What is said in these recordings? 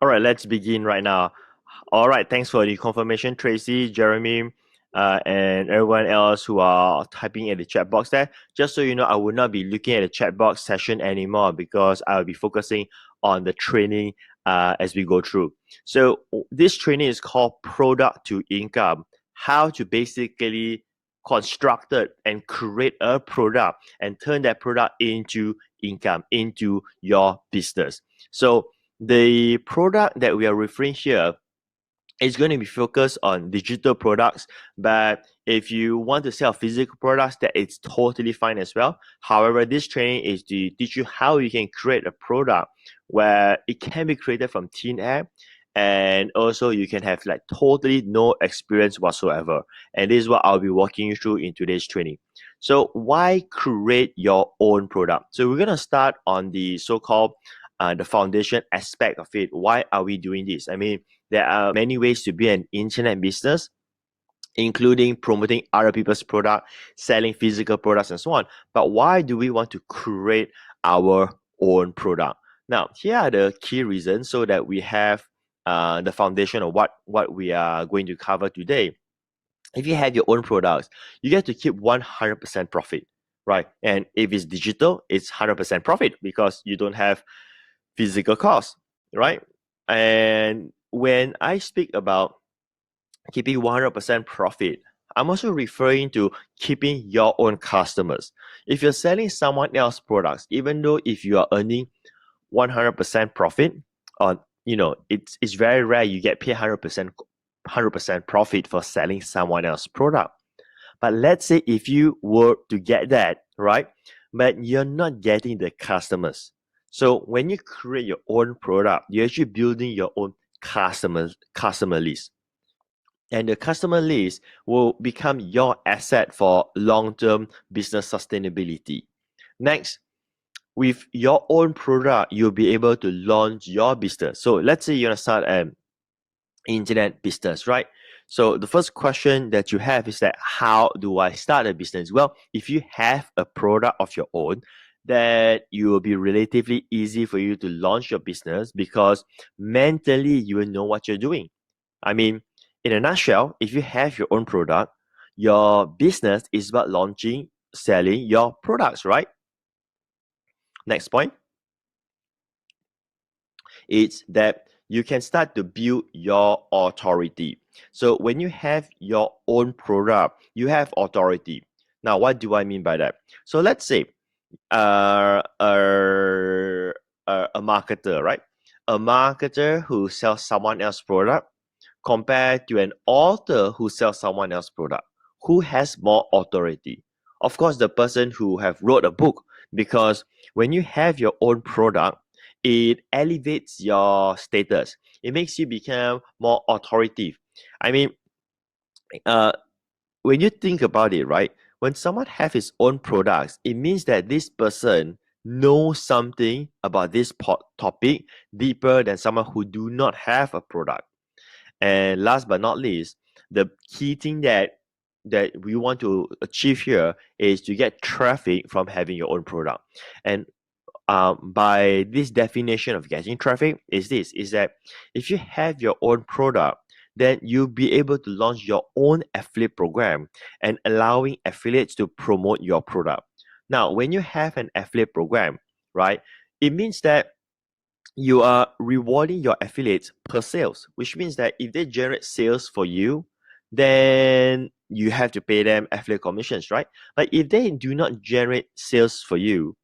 All right, let's begin right now. All right, thanks for the confirmation, Tracy, Jeremy, and everyone else who are typing in the chat box there. Just so you know, I will not be looking at the chat box session anymore because I will be focusing on the training as we go through. So this training is called Product to Income, how to basically construct it and create a product and turn that product into income, into your business. So the product that we are referring here is going to be focused on digital products, but if you want to sell physical products, that it's totally fine as well. However, this training is to teach you how you can create a product where it can be created from thin air, and also you can have like totally no experience whatsoever. And this is what I'll be walking you through in today's training. So why create your own product? So we're going to start on the so-called the foundation aspect of it. Why are we doing this? I mean, there are many ways to be an internet business, including promoting other people's product, selling physical products, and so on. But why do we want to create our own product? Now, here are the key reasons so that we have the foundation of what we are going to cover today. If you have your own products, you get to keep 100% profit, right? And if it's digital, it's 100% profit because you don't have physical costs, right? And when I speak about keeping 100% profit, I'm also referring to keeping your own customers. If you're selling someone else's products, even though if you are earning 100% profit, it's very rare you get paid 100% profit for selling someone else's product. But let's say if you were to get that, right? But you're not getting the customers. So when you create your own product, you're actually building your own customer list. And the customer list will become your asset for long-term business sustainability. Next, with your own product, you'll be able to launch your business. So let's say you want to start an internet business, right? So the first question that you have is that how do I start a business? Well, if you have a product of your own, then it will be relatively easy for you to launch your business because mentally you will know what you're doing. I mean, in a nutshell, if you have your own product, your business is about launching, selling your products, right? Next point, it's that you can start to build your authority. So when you have your own product, you have authority. Now, what do I mean by that? So let's say a marketer, right? A marketer who sells someone else's product compared to an author who sells someone else's product. Who has more authority? Of course, the person who have wrote a book, because when you have your own product, it elevates your status. It makes you become more authoritative. I mean, when you think about it, right? When someone have his own products, it means that this person knows something about this topic deeper than someone who do not have a product. And last but not least, the key thing that we want to achieve here is to get traffic from having your own product. And by this definition of getting traffic is that if you have your own product, then you'll be able to launch your own affiliate program and allowing affiliates to promote your product. Now, when you have an affiliate program, right, it means that you are rewarding your affiliates per sales, which means that if they generate sales for you, then you have to pay them affiliate commissions, right? But if they do not generate sales for you,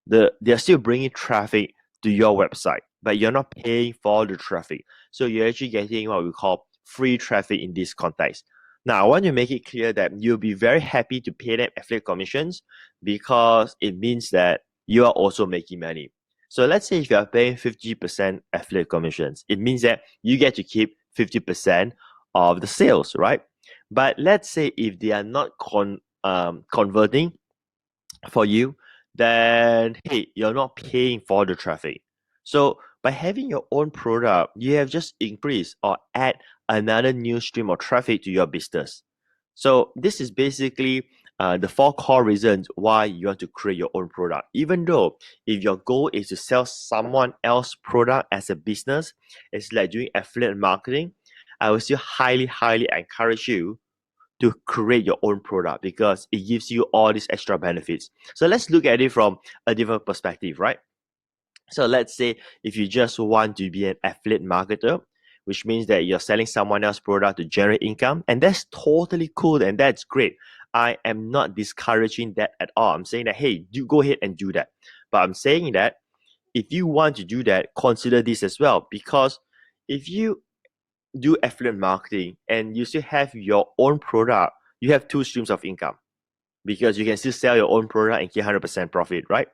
they're still bringing traffic to your website, but you're not paying for the traffic. So you're actually getting what we call free traffic in this context. Now, I want to make it clear that you'll be very happy to pay them affiliate commissions because it means that you are also making money. So let's say if you are paying 50% affiliate commissions, it means that you get to keep 50% of the sales, right? But let's say if they are not converting for you, then hey, you're not paying for the traffic. So by having your own product, you have just increased or add another new stream of traffic to your business. So this is basically the 4 core reasons why you want to create your own product. Even though if your goal is to sell someone else's product as a business, it's like doing affiliate marketing, I will still highly encourage you to create your own product because it gives you all these extra benefits. So let's look at it from a different perspective, right? So let's say if you just want to be an affiliate marketer, which means that you're selling someone else's product to generate income, and that's totally cool and that's great. I am not discouraging that at all. I'm saying that, hey, do go ahead and do that. But I'm saying that if you want to do that, consider this as well. Because if you do affiliate marketing and you still have your own product, you have 2 streams of income because you can still sell your own product and get 100% profit, right?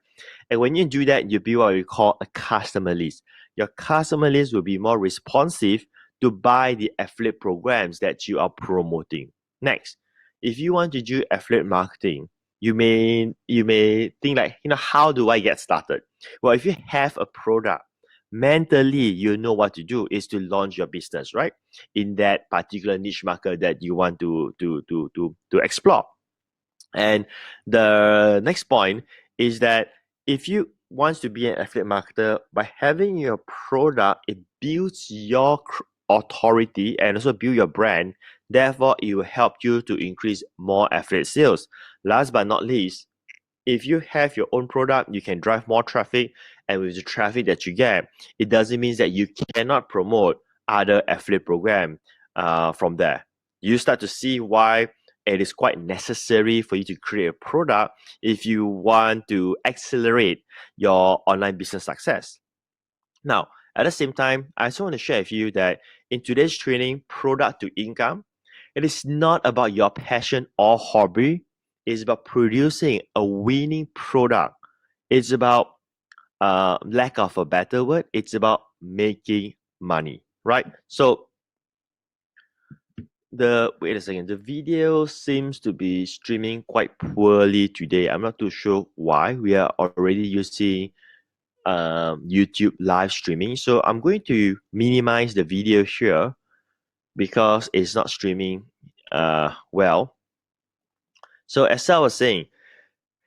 And when you do that, you build what we call a customer list. Your customer list will be more responsive to buy the affiliate programs that you are promoting. Next, if you want to do affiliate marketing, you may think like, how do I get started? Well, if you have a product, mentally you know what to do is to launch your business, right? In that particular niche market that you want to explore. And the next point is that if you want to be an affiliate marketer, by having your product, it builds your authority and also build your brand. Therefore, it will help you to increase more affiliate sales. Last but not least, if you have your own product, you can drive more traffic, and with the traffic that you get, it doesn't mean that you cannot promote other affiliate program from there. You start to see why it is quite necessary for you to create a product if you want to accelerate your online business success. Now, at the same time, I also want to share with you that in today's training, product to income, it is not about your passion or hobby. It's about producing a winning product. It's about, lack of a better word, it's about making money, right? So wait a second, the video seems to be streaming quite poorly today. I'm not too sure why. We are already using YouTube live streaming. So I'm going to minimize the video here because it's not streaming well. So as I was saying,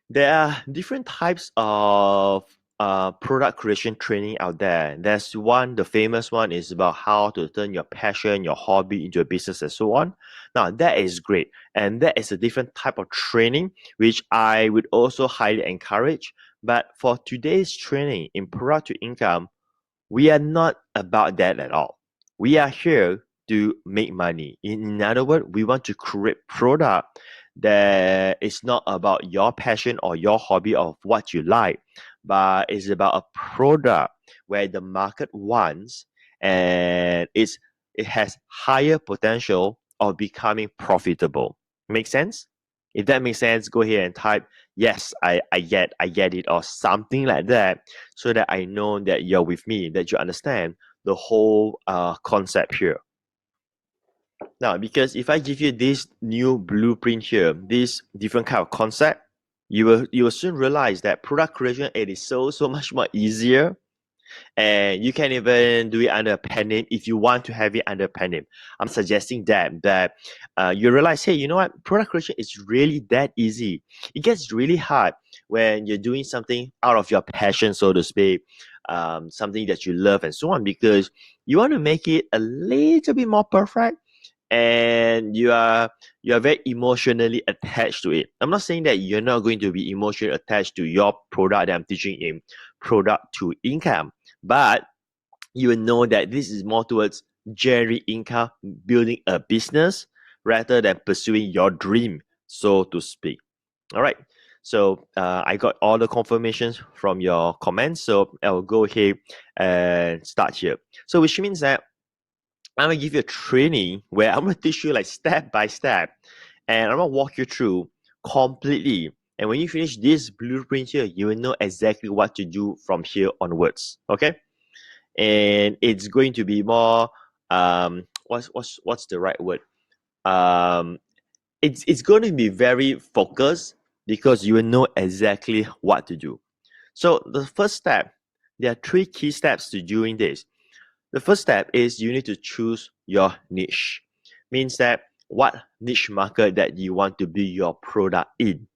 there are different types of product creation training out there. There's one, the famous one is about how to turn your passion, your hobby into a business and so on. Now that is great. And that is a different type of training, which I would also highly encourage. But for today's training in product to income, we are not about that at all. We are here to make money. In other words, we want to create product that is not about your passion or your hobby of what you like, but it's about a product where the market wants and it has higher potential of becoming profitable. Make sense? If that makes sense, go ahead and type yes, I get it, or something like that, so that I know that you're with me, that you understand the whole concept here. Now, because if I give you this new blueprint here, this different kind of concept, you will soon realize that product creation, it is so much more easier. And you can even do it under a pen name if you want to have it under a pen name. I'm suggesting that you realize, hey, you know what? Product creation is really that easy. It gets really hard when you're doing something out of your passion, so to speak, something that you love and so on, because you want to make it a little bit more perfect, and you are very emotionally attached to it. I'm not saying that you're not going to be emotionally attached to your product that I'm teaching in product to income, but you will know that this is more towards generating income, building a business rather than pursuing your dream, so to speak. All right. So I got all the confirmations from your comments. So I will go ahead and start here. So which means that I'm gonna give you a training where I'm gonna teach you like step by step, and I'm gonna walk you through completely. And when you finish this blueprint here, you will know exactly what to do from here onwards. Okay, and it's going to be more what's the right word? It's going to be very focused because you will know exactly what to do. So the first step, there are 3 key steps to doing this. The first step is you need to choose your niche. Means that what niche market that you want to build your product in.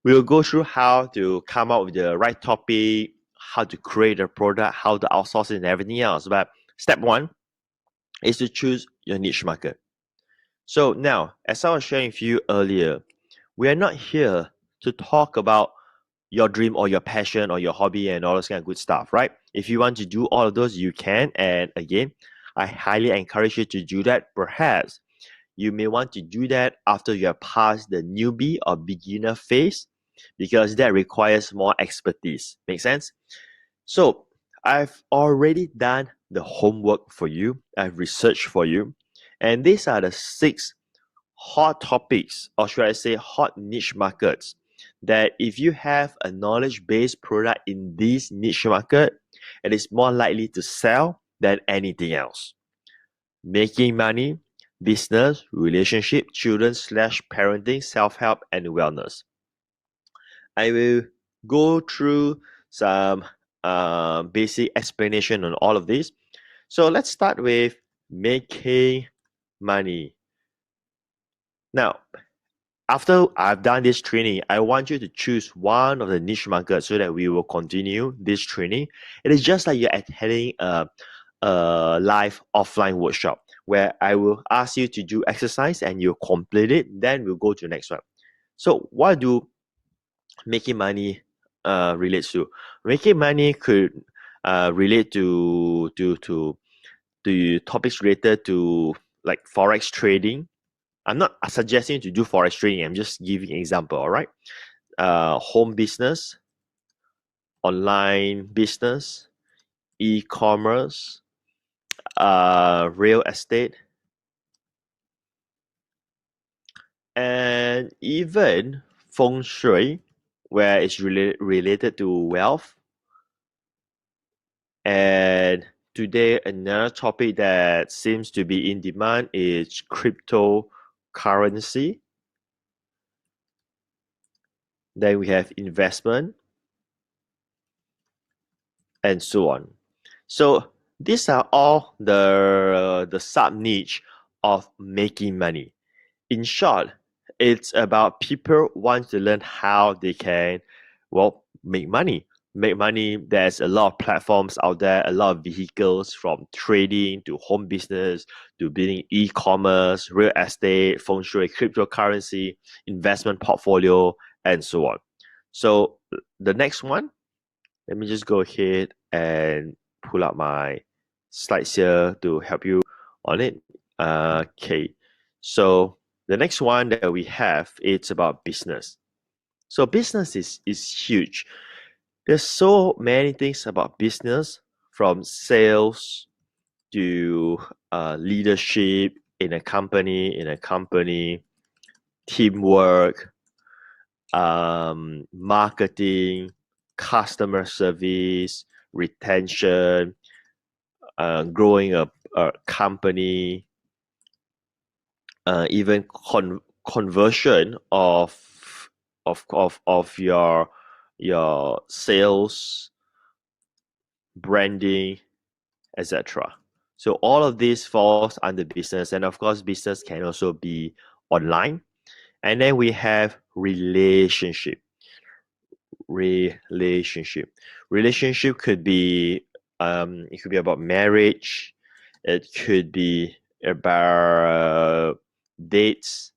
We'll go through how to come up with the right topic, how to create a product, how to outsource it, and everything else. But step one is to choose your niche market. So now, as I was sharing with you earlier, we are not here to talk about your dream or your passion or your hobby and all those kind of good stuff, right? If you want to do all of those, you can. And again, I highly encourage you to do that. Perhaps you may want to do that after you have passed the newbie or beginner phase, because that requires more expertise. Make sense? So I've already done the homework for you. I've researched for you. And these are the 6 hot topics, or should I say hot niche markets, that if you have a knowledge-based product in this niche market, it is more likely to sell than anything else. Making money, business, relationship, children/parenting, self-help, and wellness. I will go through some basic explanation on all of this. So let's start with making money. Now, after I've done this training, I want you to choose one of the niche markets so that we will continue this training. It is just like you're attending a live offline workshop where I will ask you to do exercise and you complete it, then we'll go to the next one. So what do making money relates to? Making money could relate to topics related to like forex trading. I'm not suggesting to do forex trading. I'm just giving an example. All right, home business, online business, e-commerce, real estate, and even feng shui, where it's related to wealth. And today, another topic that seems to be in demand is cryptocurrency. Then we have investment, and so on. So these are all the sub niche of making money. In short, it's about people want to learn how they can, well, make money. Make money. There's a lot of platforms out there, a lot of vehicles, from trading to home business to building e-commerce, real estate, feng shui, cryptocurrency, investment portfolio, and so on. So the next one, let me just go ahead and pull up my slides here to help you on it. Okay, so the next one that we have, it's about business. So business is huge. There's so many things about business, from sales to leadership in a company, teamwork, marketing, customer service, retention, growing a company, even conversion of your sales, branding, etc. So all of this falls under business, and of course, business can also be online. And then we have relationship. Relationship could be it could be about marriage. It could be about dates.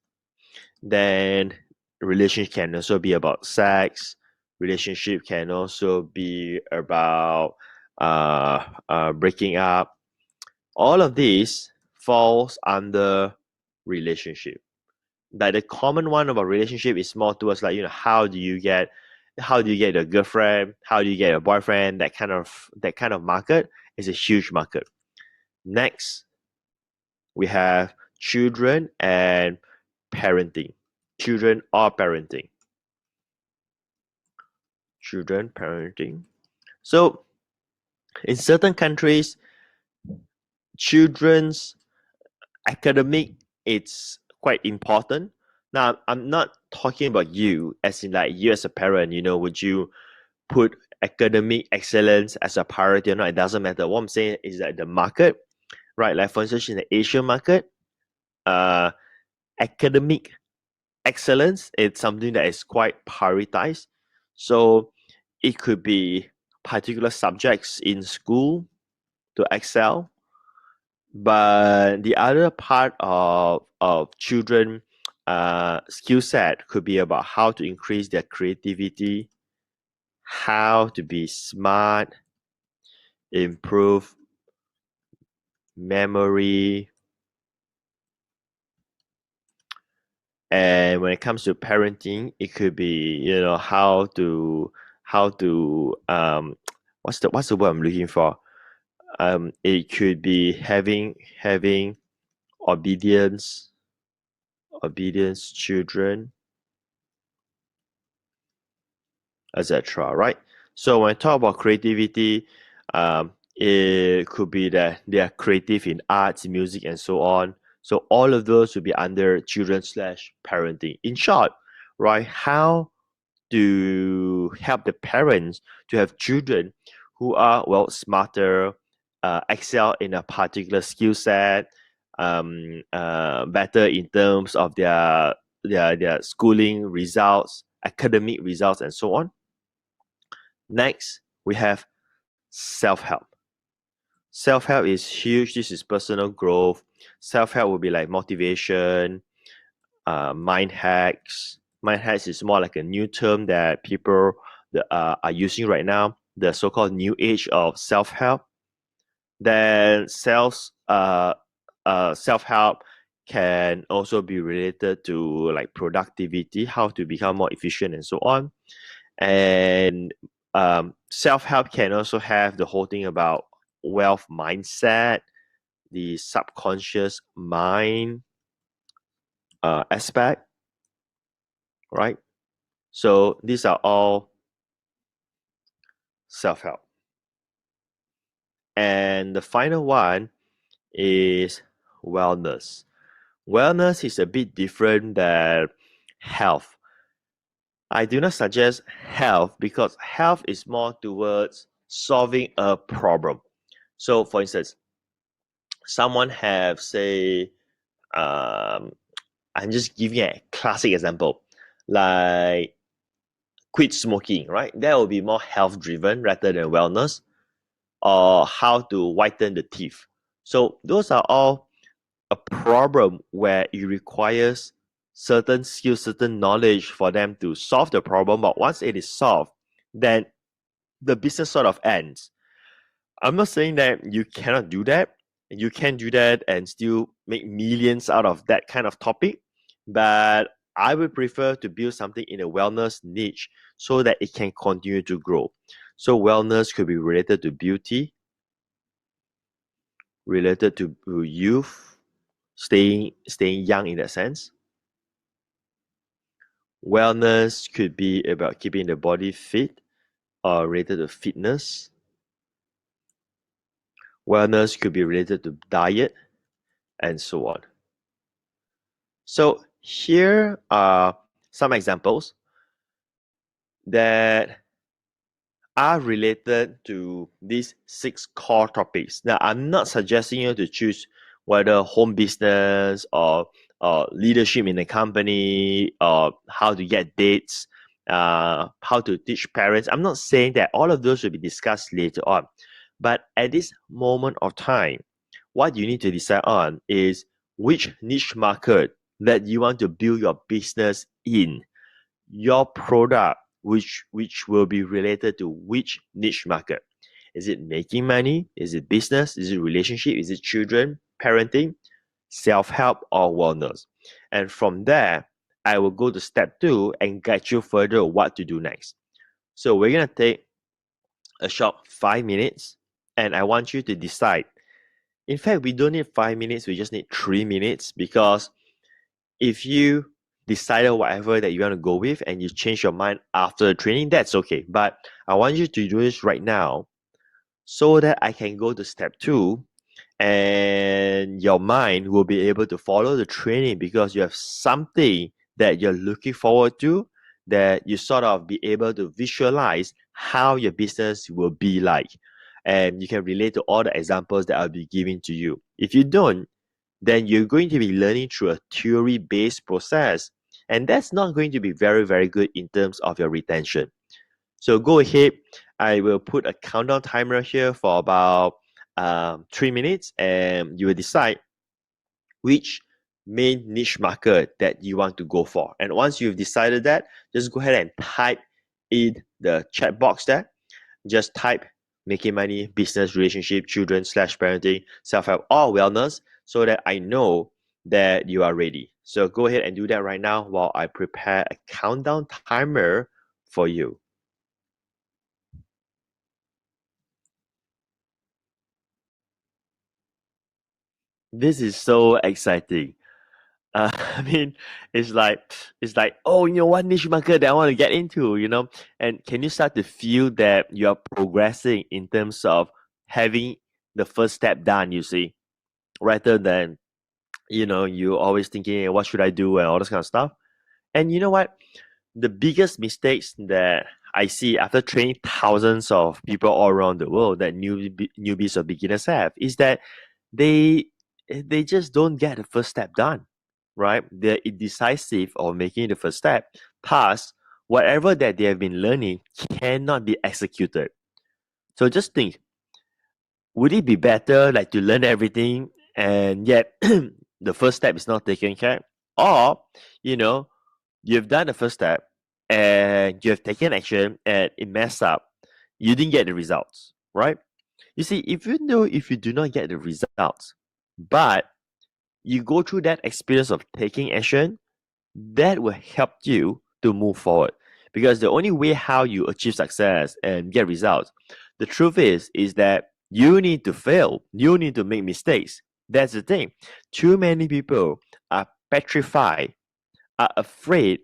Then relationship can also be about sex. Relationship can also be about breaking up. All of these falls under relationship. But the common one about relationship is more towards like, how do you get a girlfriend, how do you get a boyfriend, that kind of market is a huge market. Next, we have children and parenting. Children parenting. So in certain countries, children's academic, it's quite important. Now, I'm not talking about you as in like you as a parent, would you put academic excellence as a priority or not? It doesn't matter. What I'm saying is that the market, right? Like for instance, in the Asian market, academic excellence is something that is quite prioritized. So it could be particular subjects in school to excel, but the other part of children skill set could be about how to increase their creativity, how to be smart, improve memory, and when it comes to parenting, it could be how to what's the word I'm looking for. It could be having obedience obedience children, etc. Right? So when I talk about creativity, it could be that they are creative in arts, music, and so on. So all of those would be under children slash parenting. In short, right? How to help the parents to have children who are smarter, excel in a particular skill set, better in terms of their schooling results, academic results, and so on. Next, we have self-help. Self-help is huge. This is personal growth. Self-help will be like motivation, mind hacks. Mind hacks is more like a new term that people are using right now, the so-called new age of self-help. Then self-help can also be related to like productivity, how to become more efficient and so on. And self-help can also have the whole thing about wealth mindset, the subconscious mind aspect, right? So these are all self-help. And the final one is wellness. Wellness is a bit different than health. I do not suggest health because health is more towards solving a problem. So, for instance, someone have say, I'm just giving a classic example, like quit smoking, right? That will be more health driven rather than wellness, or how to whiten the teeth. So those are all a problem where it requires certain skills, certain knowledge for them to solve the problem. But once it is solved, then the business sort of ends. I'm not saying that you cannot do that. You can do that and still make millions out of that kind of topic. But I would prefer to build something in a wellness niche so that it can continue to grow. So wellness could be related to beauty, related to youth, staying young in that sense. Wellness could be about keeping the body fit or related to fitness. Wellness could be related to diet and so on. So here are some examples that are related to these 6 core topics. Now, I'm not suggesting you to choose whether home business or leadership in a company or how to get dates, how to teach parents. I'm not saying that all of those will be discussed later on. But at this moment of time, what you need to decide on is which niche market that you want to build your business in, your product, which will be related to which niche market. Is it making money? Is it business? Is it relationship? Is it children, parenting, self-help, or wellness? And from there, I will go to step 2 and guide you further what to do next. So we're gonna take a short 5 minutes, and I want you to decide. In fact, we don't need 5 minutes, we just need 3 minutes, because if you decided whatever that you want to go with and you change your mind after the training, that's okay. But I want you to do this right now so that I can go to step 2 and your mind will be able to follow the training because you have something that you're looking forward to, that you sort of be able to visualize how your business will be like. And you can relate to all the examples that I'll be giving to you. If you don't, then you're going to be learning through a theory-based process. And that's not going to be very, very good in terms of your retention. So go ahead. I will put a countdown timer here for about 3 minutes, and you will decide which main niche market that you want to go for. And once you've decided that, just go ahead and type in the chat box there. Just type making money, business, relationship, children slash parenting, self-help, or wellness, so that I know that you are ready. So go ahead and do that right now while I prepare a countdown timer for you. This is so exciting. I mean, it's like oh, what niche market that I want to get into. And can you start to feel that you're progressing in terms of having the first step done, you see, rather than you always thinking, "Hey, what should I do?" and all this kind of stuff. And you know what? The biggest mistakes that I see after training thousands of people all around the world that newbies or beginners have is that they they just don't get the first step done, right? They're indecisive of making the first step. Thus, whatever that they have been learning cannot be executed. So just think, would it be better like to learn everything and yet the first step is not taken care? Or, you know, you've done the first step and you have taken action and it messed up. You didn't get the results, right? You see, if you do not get the results, but you go through that experience of taking action, that will help you to move forward. Because the only way how you achieve success and get results, the truth is that you need to fail. You need to make mistakes. That's the thing. Too many people are petrified, are afraid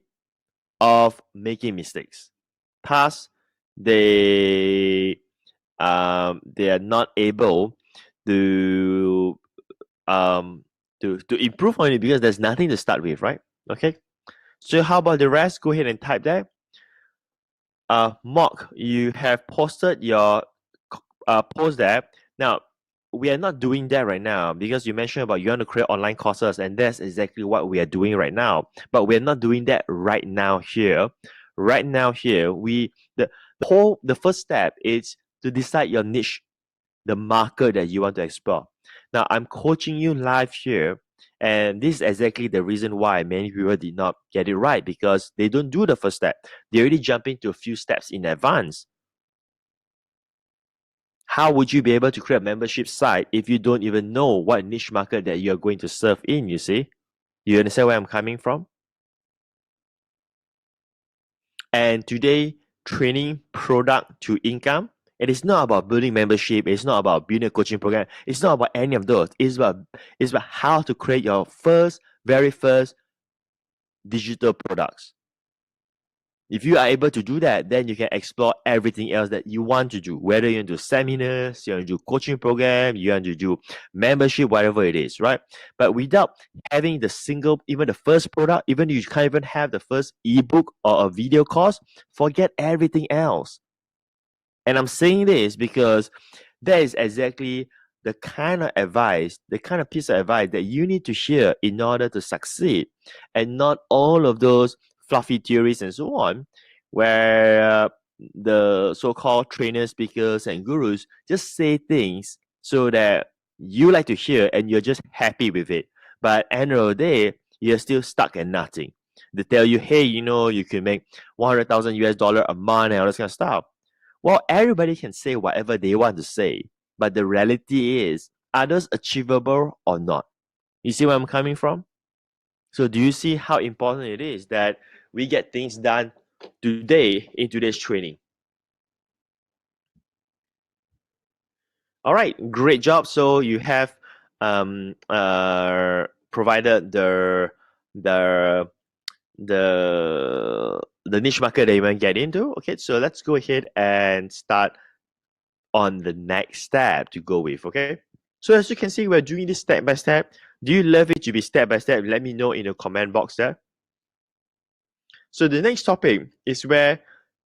of making mistakes. Thus, they are not able to to improve on it because there's nothing to start with, right? Okay. So how about the rest? Go ahead and type that. Mark, you have posted your post there. Now, we are not doing that right now because you mentioned about you want to create online courses, and that's exactly what we are doing right now. But we're not doing that right now here. Right now here, the first step is to decide your niche, the market that you want to explore. Now, I'm coaching you live here, and this is exactly the reason why many people did not get it right because they don't do the first step. They already jump into a few steps in advance. How would you be able to create a membership site if you don't even know what niche market that you're going to serve in, you see? You understand where I'm coming from? And today, training product to income, it is not about building membership. It's not about building a coaching program. It's not about any of those. It's about how to create your very first digital products. If you are able to do that, then you can explore everything else that you want to do. Whether you want to do seminars, you want to do coaching program, you want to do membership, whatever it is, right? But without having even the first product, even if you can't even have the first ebook or a video course, forget everything else. And I'm saying this because that is exactly the kind of advice, the kind of piece of advice that you need to hear in order to succeed, and not all of those fluffy theories and so on, where the so-called trainers, speakers, and gurus just say things so that you like to hear and you're just happy with it. But at the end of the day, you're still stuck at nothing. They tell you, hey, you can make 100,000 US dollar a month and all this kind of stuff. Well, everybody can say whatever they want to say, but the reality is, are those achievable or not? You see where I'm coming from? So, do you see how important it is that we get things done today in today's training? All right, great job. So you have provided the the niche market that you want to get into. Okay, so let's go ahead and start on the next step to go with. Okay, so as you can see, we're doing this step by step. Do you love it to be step by step? Let me know in the comment box there. So the next topic is where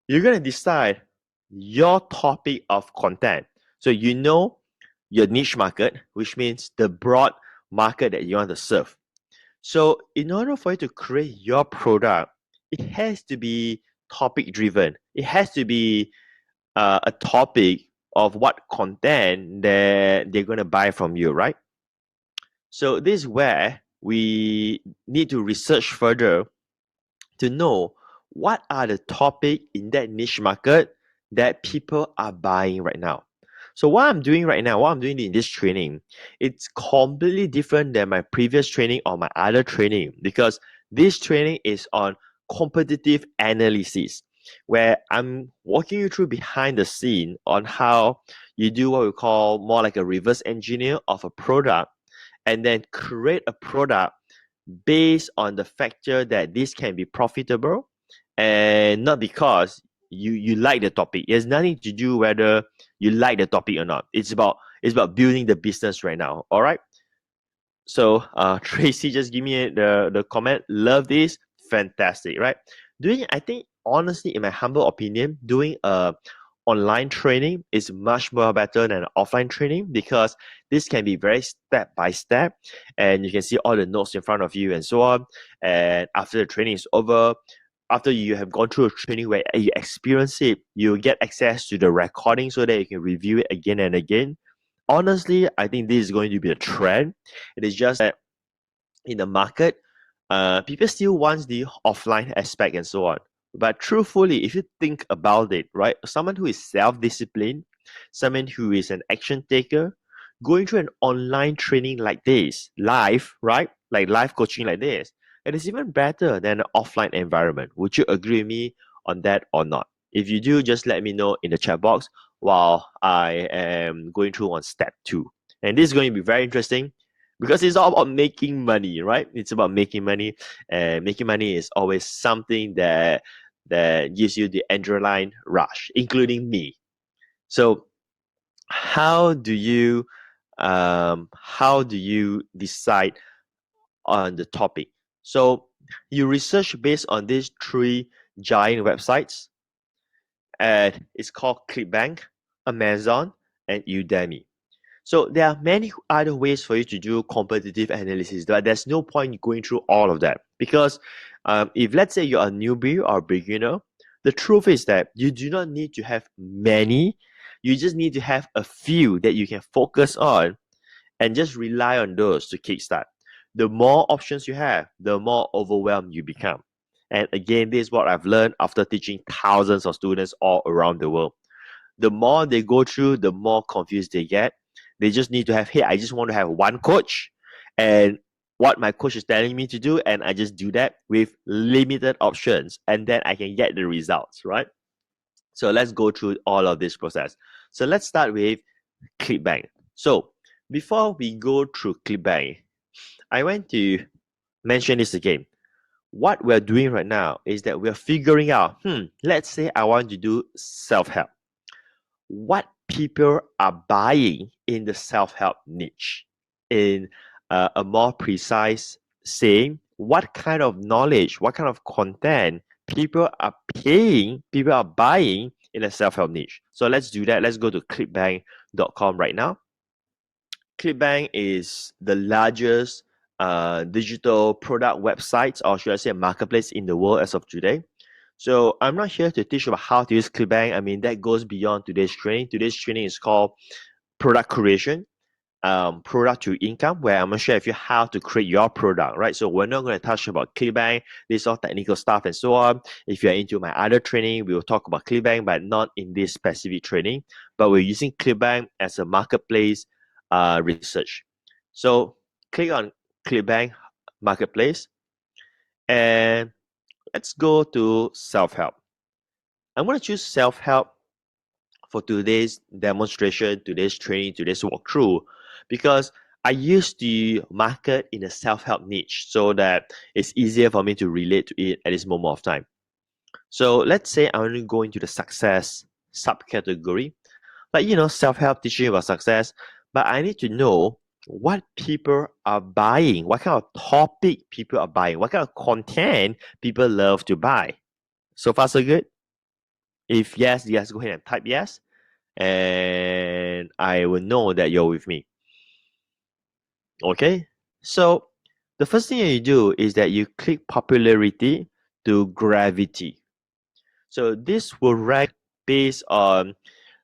you're going to decide your topic of content. So you know your niche market, which means the broad market that you want to serve. So in order for you to create your product, it has to be topic driven. It has to be a topic of what content that they're going to buy from you, right? So this is where we need to research further to know what are the topic in that niche market that people are buying right now. So what I'm doing right now, what I'm doing in this training, it's completely different than my previous training or my other training, because this training is on competitive analysis, where I'm walking you through behind the scene on how you do what we call more like a reverse engineer of a product, and then create a product based on the factor that this can be profitable, and not because you like the topic. It has nothing to do whether you like the topic or not. It's about building the business right now. All right. So Tracy just give me the comment. Love this. Fantastic, right? Doing, I think honestly, in my humble opinion, doing a online training is much more better than offline training, because this can be very step by step, and you can see all the notes in front of you and so on. And after the training is over, after you have gone through a training where you experience it, you get access to the recording so that you can review it again and again. Honestly, I think this is going to be a trend. It is just that in the market, people still want the offline aspect and so on. But truthfully, if you think about it, right, someone who is self-disciplined, someone who is an action taker, going through an online training like this, live, right, like live coaching like this, it is even better than an offline environment. Would you agree with me on that or not? If you do, just let me know in the chat box while I am going through on step 2. And this is going to be very interesting, because it's all about making money, right? It's about making money, and making money is always something that gives you the adrenaline rush, including me. So how do you decide on the topic? So you research based on these 3 giant websites, and it's called ClickBank, Amazon, and Udemy. So there are many other ways for you to do competitive analysis, but there's no point going through all of that, because if let's say you're a newbie or a beginner, the truth is that you do not need to have many. You just need to have a few that you can focus on and just rely on those to kickstart. The more options you have, the more overwhelmed you become. And again, this is what I've learned after teaching thousands of students all around the world. The more they go through, the more confused they get. They just need to have, hey, I just want to have one coach, and what my coach is telling me to do, and I just do that with limited options, and then I can get the results, right? So let's go through all of this process. So let's start with ClickBank. So before we go through ClickBank, I want to mention this again. What we're doing right now is that we're figuring out, let's say I want to do self-help. What people are buying in the self-help niche? In a more precise saying, what kind of knowledge, what kind of content people are buying in a self-help niche? So let's do that. Let's go to clickbank.com right now. ClickBank is the largest digital product website, or should I say marketplace in the world as of today. So I'm not here to teach about how to use ClickBank. I mean, that goes beyond today's training. Today's training is called product creation, product to income, where I'm going to share with you how to create your product, right? So we're not going to touch about ClickBank, this all technical stuff and so on. If you're into my other training, we will talk about ClickBank, but not in this specific training. But we're using ClickBank as a marketplace research. So click on ClickBank Marketplace, and let's go to self-help. I'm going to choose self-help for today's demonstration, today's training, today's walkthrough, because I used to market in a self-help niche so that it's easier for me to relate to it at this moment of time. So let's say I want to go into the success subcategory, like, self-help, teaching about success, but I need to know what people are buying, what kind of topic people are buying, what kind of content people love to buy. So far, so good? If yes, go ahead and type yes, and I will know that you're with me. Okay, So the first thing that you do is that you click popularity to gravity. So this will rank based on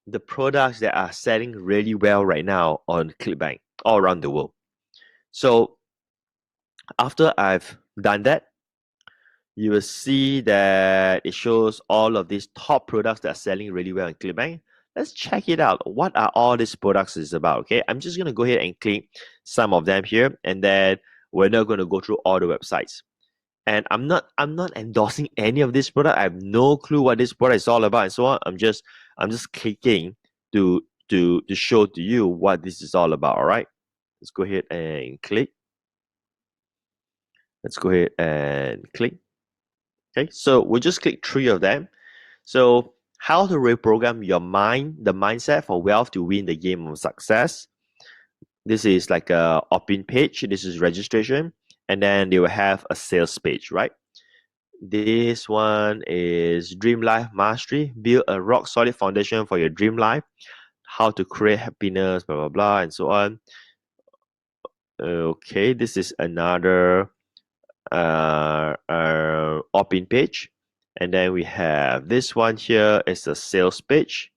the products that are selling really well right now on ClickBank all around the world. So after I've done that, you will see that it shows all of these top products that are selling really well in ClickBank. Let's check it out. What are all these products is about? Okay, I'm just gonna go ahead and click some of them here, and then we're not gonna go through all the websites. And I'm not endorsing any of this product. I have no clue what this product is all about and so on. I'm just clicking to show to you what this is all about. All right, let's go ahead and click. Let's go ahead and click. Okay, so we'll just click 3 of them. So how to reprogram your mind, the mindset for wealth to win the game of success. This is like a opt-in page. This is registration, and then they will have a sales page, right? This one is Dream Life Mastery. Build a rock solid foundation for your dream life. How to create happiness, blah blah blah, and so on. Okay, this is another opt-in page, and then we have this one here is a sales page.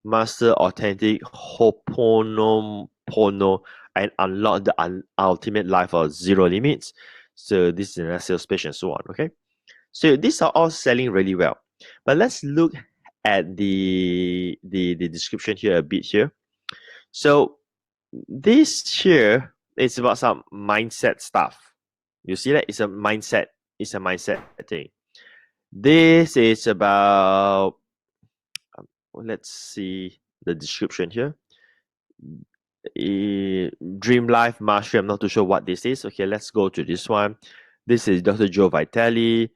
Master authentic Ho'oponopono and unlock the ultimate life of zero limits. So this is a sales page and so on. Okay, so these are all selling really well, but let's look at the description here a bit here. So this here is about some mindset stuff. You see that it's a mindset. It's a mindset thing. This is about let's see the description here. Dream Life Mastery. I'm not too sure what this is. Okay, let's go to this one. This is Dr. Joe Vitale.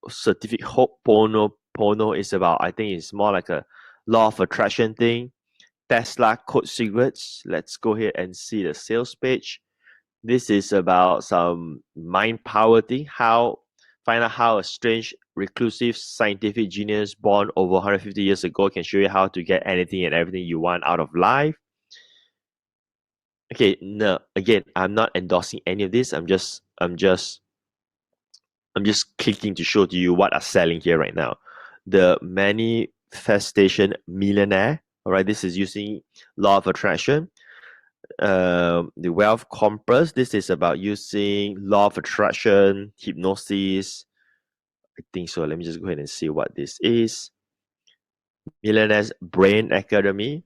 Certificate Ho'oponopono is about, I think it's more like a law of attraction thing. Tesla code secrets. Let's go ahead and see the sales page. This is about some mind power thing. Find out how a strange, reclusive scientific genius born over 150 years ago can show you how to get anything and everything you want out of life. Okay, no, again, I'm not endorsing any of this. I'm just clicking to show to you what are selling here right now. The Manifestation Millionaire. All right, this is using law of attraction. The Wealth Compass. This is about using law of attraction, hypnosis. I think so. Let me just go ahead and see what this is. Millionaire's Brain Academy.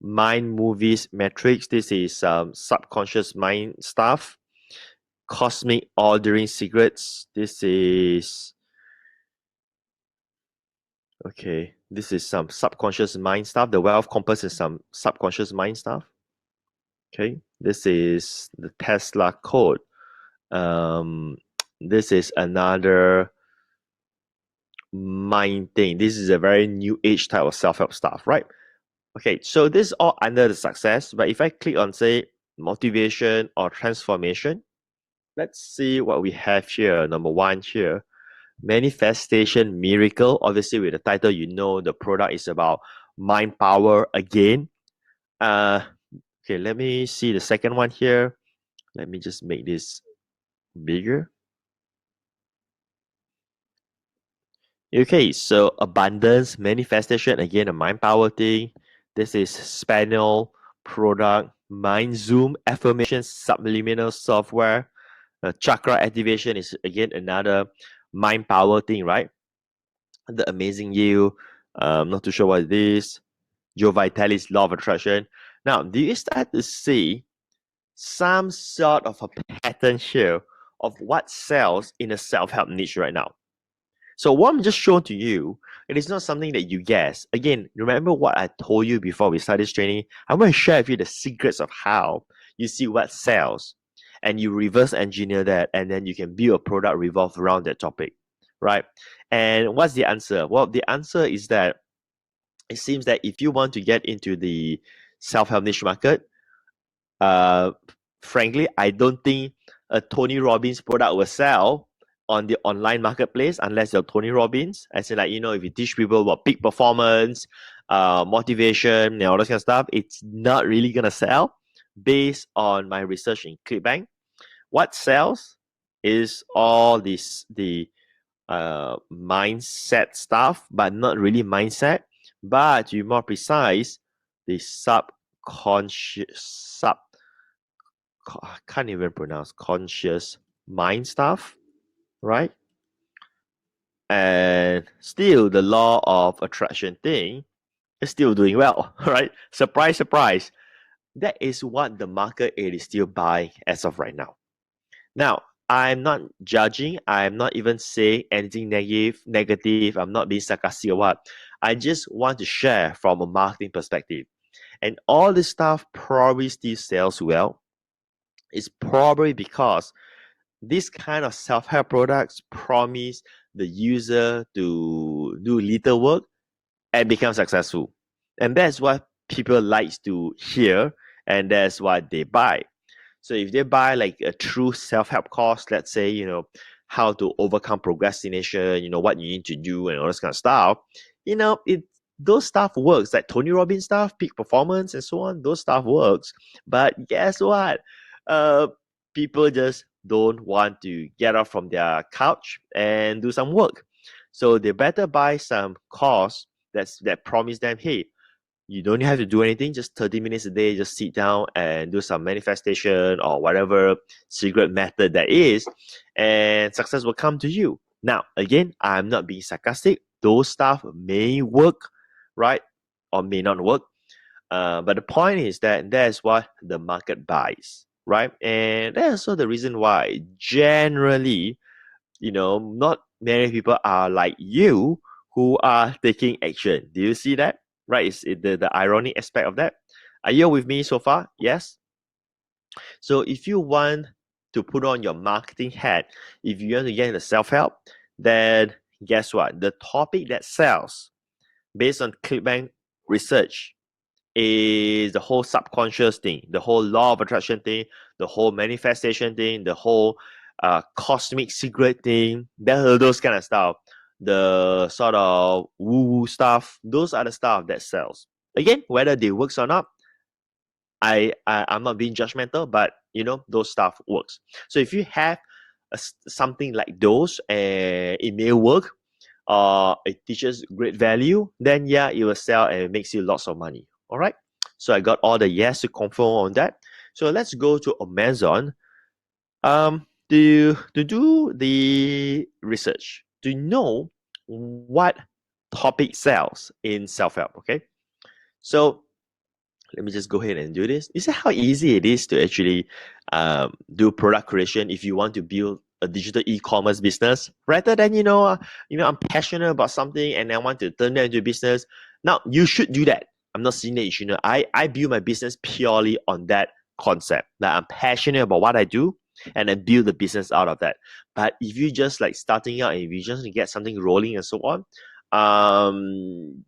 Mind Movies Matrix. This is subconscious mind stuff. Cosmic Ordering Secrets. This is okay. This is some subconscious mind stuff. The Wealth Compass is some subconscious mind stuff. Okay, this is the Tesla code. This is another mind thing. This is a very new age type of self-help stuff, right? Okay, so this is all under the success. But if I click on say motivation or transformation, let's see what we have here. Number 1 here, Manifestation Miracle. Obviously, with the title, you know the product is about mind power again. Okay, let me see the second one here. Let me just make this bigger. Okay, so abundance, manifestation, again, a mind power thing. This is Spanel product, mind zoom, affirmation, subliminal software. Chakra activation is again another mind power thing, right? The amazing you. Not too sure what it is. Joe Vitale's law of attraction. Now, do you start to see some sort of a pattern here of what sells in a self-help niche right now? So what I'm just showing to you, it is not something that you guess. Again, remember what I told you before we started this training? I'm going to share with you the secrets of how you see what sells and you reverse engineer that, and then you can build a product revolved around that topic, right? And what's the answer? Well, the answer is that it seems that if you want to get into the self-help niche market, frankly, I don't think a Tony Robbins product will sell on the online marketplace unless you're Tony Robbins. I say, like, if you teach people about peak performance, motivation, and all that kind of stuff, it's not really gonna sell. based on my research in ClickBank, what sells is all the mindset stuff, but not really mindset, but to be more precise, the I can't even pronounce conscious mind stuff, right? And still the law of attraction thing is still doing well, right? Surprise, surprise. That is what the market is still buying as of right now. Now, I'm not judging. I'm not even saying anything negative. I'm not being sarcastic or what. I just want to share from a marketing perspective. And all this stuff probably still sells well. It's probably because this kind of self-help products promise the user to do little work and become successful. And that's what people like to hear, and that's what they buy. So if they buy like a true self-help course, let's say, how to overcome procrastination, what you need to do and all this kind of stuff, it those stuff works, like Tony Robbins stuff, peak performance and so on, those stuff works. But guess what? Uh People just don't want to get up from their couch and do some work. So they better buy some course that promise them, hey, you don't have to do anything, just 30 minutes a day, just sit down and do some manifestation or whatever secret method that is, and success will come to you. Now, again, I'm not being sarcastic. Those stuff may work, right? Or may not work. But the point is that that's what the market buys, right? And that's also the reason why generally, not many people are like you who are taking action. Do you see that? Right? Is it the ironic aspect of that? Are you with me so far? Yes. So if you want to put on your marketing hat, if you want to get into self-help, then guess what? The topic that sells based on ClickBank research is the whole subconscious thing, the whole law of attraction thing, the whole manifestation thing, the whole cosmic secret thing, those kind of stuff, the sort of woo-woo stuff. Those are the stuff that sells. Again, whether they works or not, I'm not being judgmental, but those stuff works. So if you have something like those and it may work, it teaches great value, then yeah, it will sell and it makes you lots of money. All right. So I got all the yes to confirm on that. So let's go to Amazon. To do the research, to know what topic sells in self-help. Okay. So let me just go ahead and do this. You see how easy it is to actually do product creation if you want to build a digital e-commerce business, rather than I'm passionate about something and I want to turn that into a business. Now you should do that. I'm not saying that you should. I build my business purely on that concept. That I'm passionate about what I do and then build the business out of that. But if you just like starting out and if you just get something rolling and so on,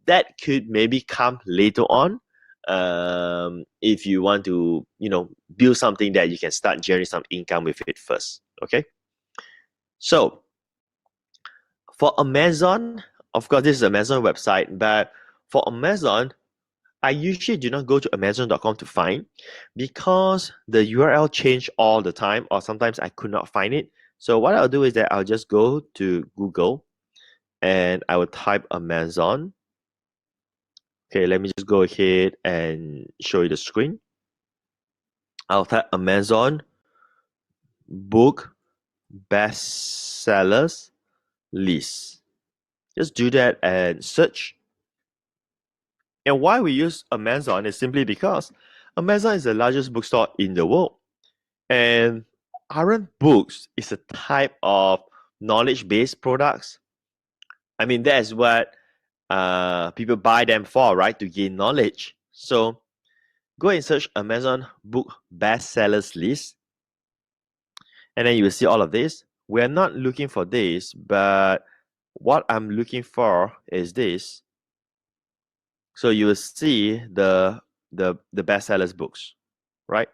that could maybe come later on. If you want to build something that you can start generating some income with it first. Okay, so for Amazon, of course this is Amazon website, but for Amazon I usually do not go to amazon.com to find, because the URL change all the time, or sometimes I could not find it. So what I'll do is that I'll just go to Google and I will type Amazon. Okay, let me just go ahead and show you the screen. I'll type Amazon book bestsellers list. Just do that and search. And why we use Amazon is simply because Amazon is the largest bookstore in the world. And aren't books is a type of knowledge-based products? I mean, that's what people buy them for, right? To gain knowledge. So go and search Amazon book bestsellers list. And then you will see all of this. We're not looking for this, but what I'm looking for is this. So you will see the bestsellers books, right?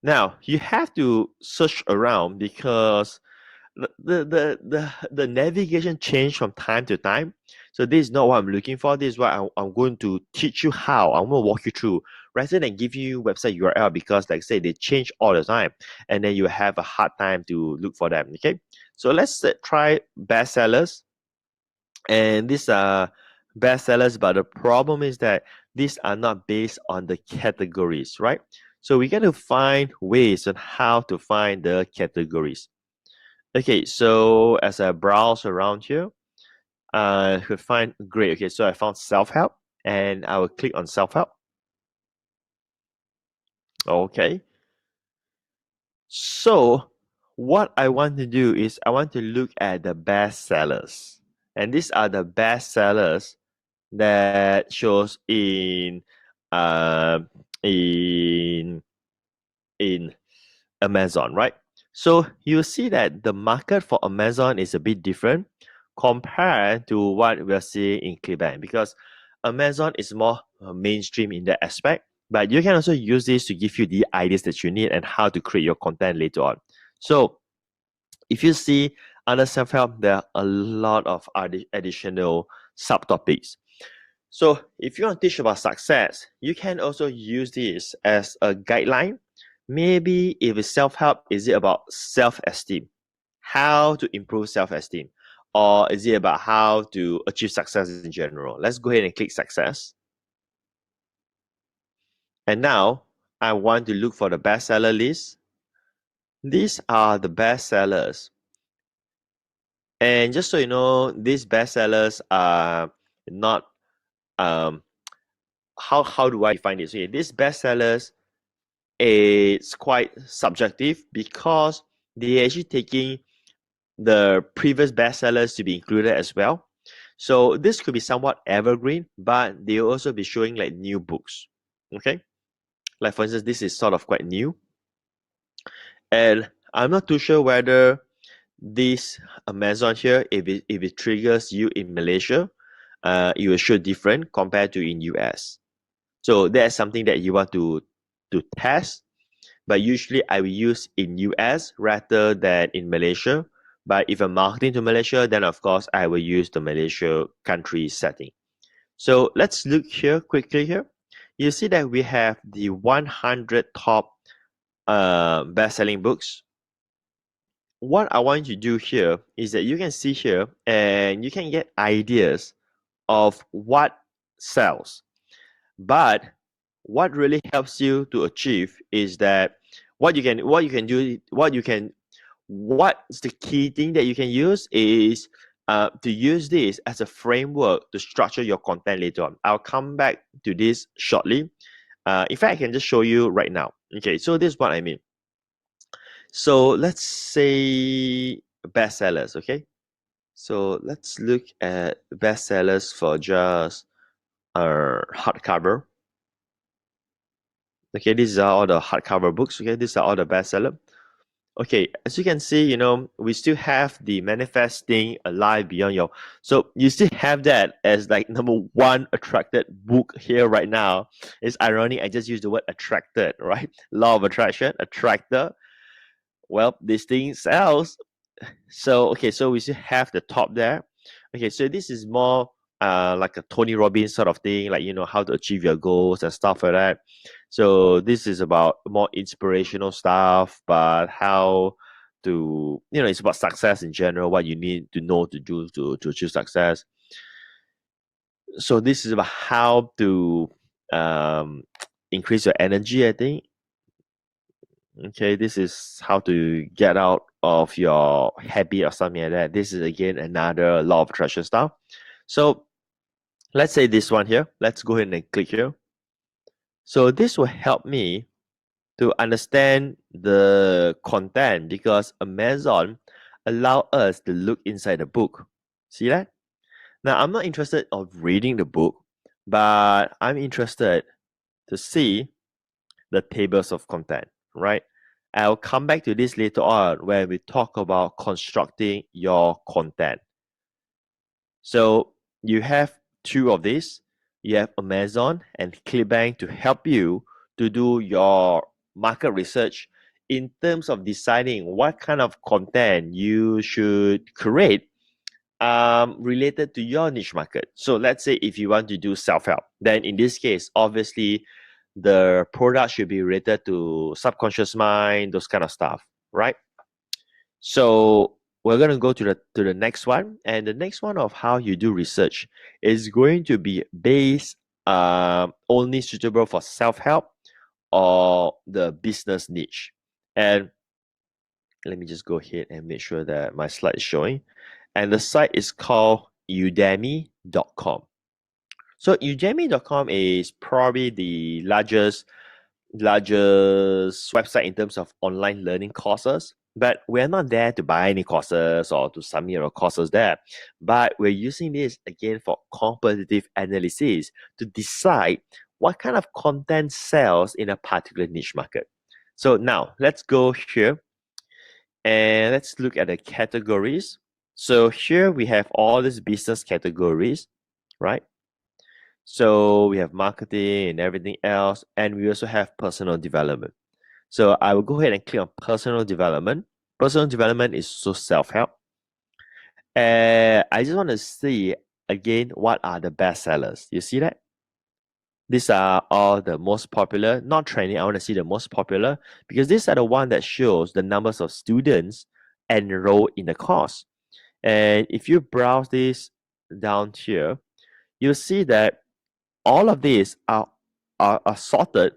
Now you have to search around because the navigation change from time to time. So this is not what I'm looking for. This is what I'm going to teach you how. I'm going to walk you through rather than give you website URL, because like I say, they change all the time, and then you have a hard time to look for them. Okay, so let's try bestsellers. And these are bestsellers, but the problem is that these are not based on the categories, right? So we got to find ways on how to find the categories. Okay, so as I browse around here, I could find great. Okay, so I found self-help, and I will click on self-help. Okay, so what I want to do is I want to look at the best sellers, and these are the best sellers that shows uh, in in Amazon, right? So you see that the market for Amazon is a bit different compared to what we are seeing in ClickBank, because Amazon is more mainstream in that aspect. But you can also use this to give you the ideas that you need and how to create your content later on. So if you see under self-help, there are a lot of additional subtopics. So if you want to teach about success, you can also use this as a guideline. Maybe if it's self-help, is it about self-esteem? How to improve self-esteem? Or is it about how to achieve success in general? Let's go ahead and click success. And now I want to look for the bestseller list. These are the bestsellers. And just so you know, these bestsellers are not how do I define this? Okay, these bestsellers, it's quite subjective because they're actually taking the previous bestsellers to be included as well. So this could be somewhat evergreen, but they'll also be showing like new books. Okay, like for instance, this is sort of quite new, and I'm not too sure whether this Amazon here, if it triggers you in Malaysia, it will show different compared to in US. So that's something that you want to test. But usually I will use in US rather than in Malaysia. But if I'm marketing to Malaysia, then of course I will use the Malaysia country setting. So let's look here quickly here. You see that we have the 100 top best-selling books. What I want you to do here is that you can see here and you can get ideas of what sells. But what really helps you to achieve is that what's the key thing that you can use is to use this as a framework to structure your content later on. I'll come back to this shortly. In fact, I can just show you right now. Okay, so this is what I mean. So let's say bestsellers, okay? So let's look at bestsellers for just hardcover. Okay, these are all the hardcover books. Okay, these are all the bestseller. Okay, as you can see, we still have the manifesting alive beyond your. So you still have that as like number one attracted book here right now. It's ironic. I just used the word attracted, right? Law of attraction, attractor. Well, this thing sells. So okay, so we still have the top there. Okay, so this is more like a Tony Robbins sort of thing, like how to achieve your goals and stuff like that. So this is about more inspirational stuff, but how to it's about success in general, what you need to know to do to achieve success. So this is about how to increase your energy, I think. Okay, this is how to get out of your habit or something like that. This is again another law of attraction stuff. So let's say this one here. Let's go ahead and click here. So this will help me to understand the content because Amazon allow us to look inside the book. See that? Now I'm not interested of reading the book, but I'm interested to see the tables of content, right? I'll come back to this later on when we talk about constructing your content. So you have two of these. You have Amazon and ClickBank to help you to do your market research in terms of deciding what kind of content you should create related to your niche market. So let's say if you want to do self-help, then in this case, obviously the product should be related to subconscious mind, those kind of stuff, right? So we're going to go to the next one, and the next one of how you do research is going to be based only suitable for self-help or the business niche. And let me just go ahead and make sure that my slide is showing. And the site is called udemy.com. So udemy.com is probably the largest website in terms of online learning courses, but we're not there to buy any courses or to submit your courses there. But we're using this again for competitive analysis to decide what kind of content sells in a particular niche market. So now let's go here and let's look at the categories. So here we have all these business categories, right? So we have marketing and everything else, and we also have personal development. So I will go ahead and click on personal development. Personal development is so self-help. And I just want to see again what are the best sellers. You see that? These are all the most popular, not trending. I want to see the most popular because these are the one that shows the numbers of students enrolled in the course. And if you browse this down here, you'll see that all of these are sorted.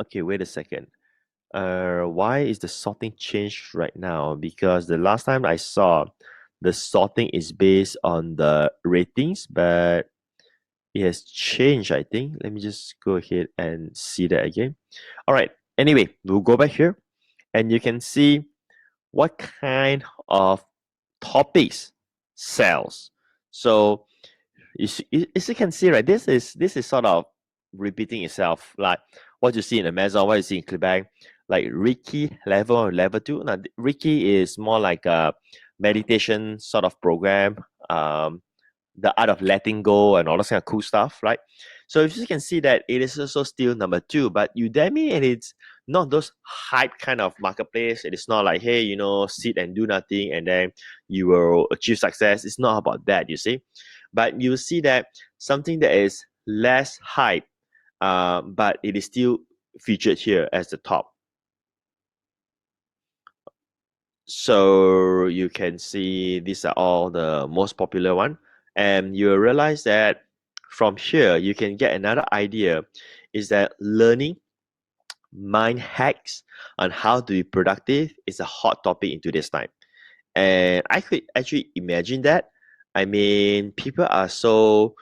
Okay, wait a second. Why is the sorting changed right now? Because the last time I saw, the sorting is based on the ratings, but it has changed, I think. Let me just go ahead and see that again. All right. Anyway, we'll go back here and you can see what kind of topics sells. So as you can see, right, this is sort of repeating itself. Like what you see in Amazon, what you see in Clickbank, like Reiki level or level 2. Now, Reiki is more like a meditation sort of program. The art of letting go and all those kind of cool stuff, right? So if you can see that it is also still number 2, but Udemy, and it's not those hype kind of marketplace. It is not like, hey, sit and do nothing and then you will achieve success. It's not about that, you see. But you see that something that is less hype, but it is still featured here as the top. So you can see these are all the most popular one, and you realize that from here you can get another idea is that learning mind hacks on how to be productive is a hot topic in today's time. And I could actually imagine that. I mean, people are so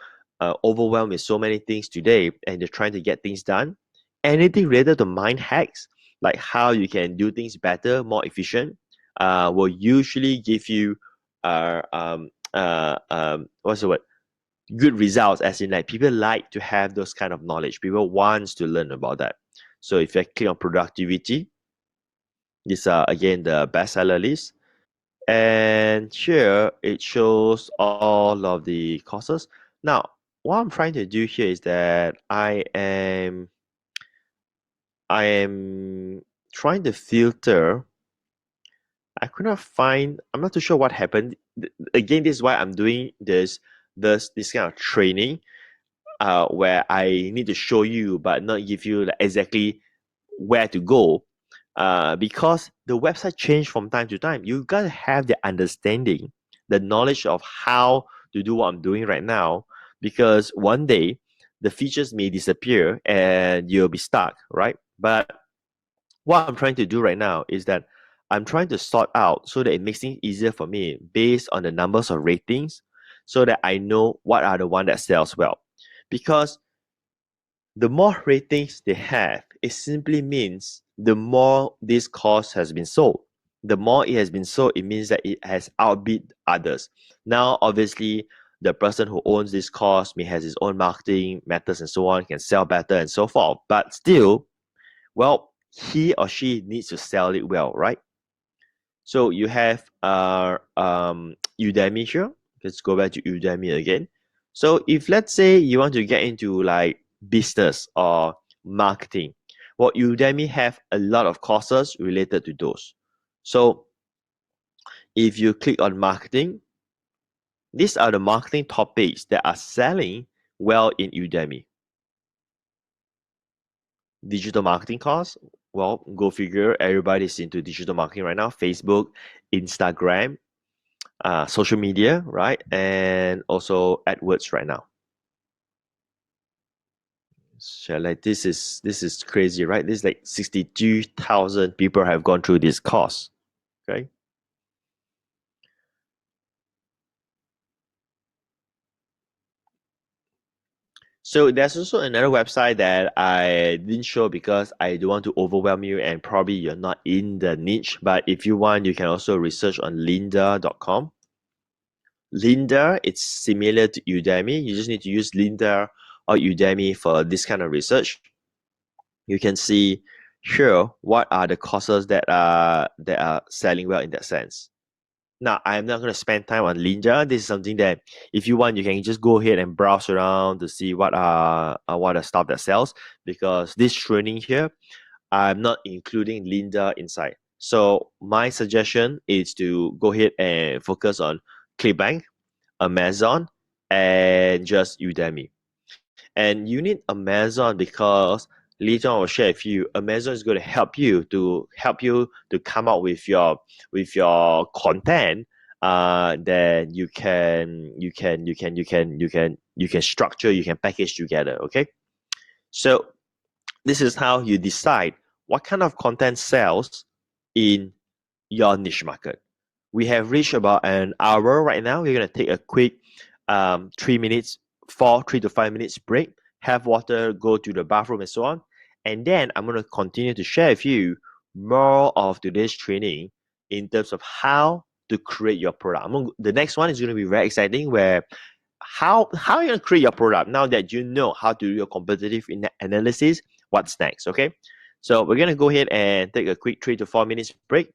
overwhelmed with so many things today and they're trying to get things done. Anything related to mind hacks, like how you can do things better, more efficient, will usually give you what's the word? Good results, as in like people like to have those kind of knowledge. People wants to learn about that. So if I click on productivity, these are again the bestseller list. And here it shows all of the courses. Now, what I'm trying to do here is that I am trying to filter. I could not find. I'm not too sure what happened. Again, this is why I'm doing this kind of training, where I need to show you, but not give you like exactly where to go. Because the website change from time to time. You gotta have the understanding, the knowledge of how to do what I'm doing right now. Because one day the features may disappear and you'll be stuck, right? But what I'm trying to do right now is that I'm trying to sort out so that it makes things easier for me based on the numbers of ratings, so that I know what are the one that sells well. Because the more ratings they have, it simply means the more this course has been sold. The more it has been sold, it means that it has outbid others. Now, obviously, the person who owns this course may has his own marketing methods and so on, can sell better and so forth. But still, well, he or she needs to sell it well, right? So you have Udemy here. Let's go back to Udemy again. So if let's say you want to get into like business or marketing, well, Udemy have a lot of courses related to those. So if you click on marketing, these are the marketing topics that are selling well in Udemy. digital marketing course. Well, go figure. Everybody's into digital marketing right now. Facebook, Instagram, social media, right? And also AdWords right now. So like this is crazy, right? This is like 62,000 people have gone through this course. Okay. So there's also another website that I didn't show because I don't want to overwhelm you and probably you're not in the niche. But if you want, you can also research on lynda.com. Lynda, it's similar to Udemy. You just need to use Lynda or Udemy for this kind of research. You can see here what are the courses that are selling well in that sense. Now, I'm not going to spend time on Linja. This is something that, if you want, you can just go ahead and browse around to see what are stuff that sells. Because this training here, I'm not including Linda inside. So my suggestion is to go ahead and focus on ClickBank, Amazon, and just Udemy. And you need Amazon because later on I'll share with you. Amazon is going to help you to come up with your content. That you can structure, you can package together. Okay, so this is how you decide what kind of content sells in your niche market. We have reached about an hour right now. We're gonna take a quick 3 minutes, 3 to 5 minutes break, have water, go to the bathroom, and so on. And then I'm gonna continue to share with you more of today's training in terms of how to create your product. The next one is gonna be very exciting, where how you gonna create your product now that you know how to do your competitive analysis. What's next? Okay, so we're gonna go ahead and take a quick 3 to 4 minutes break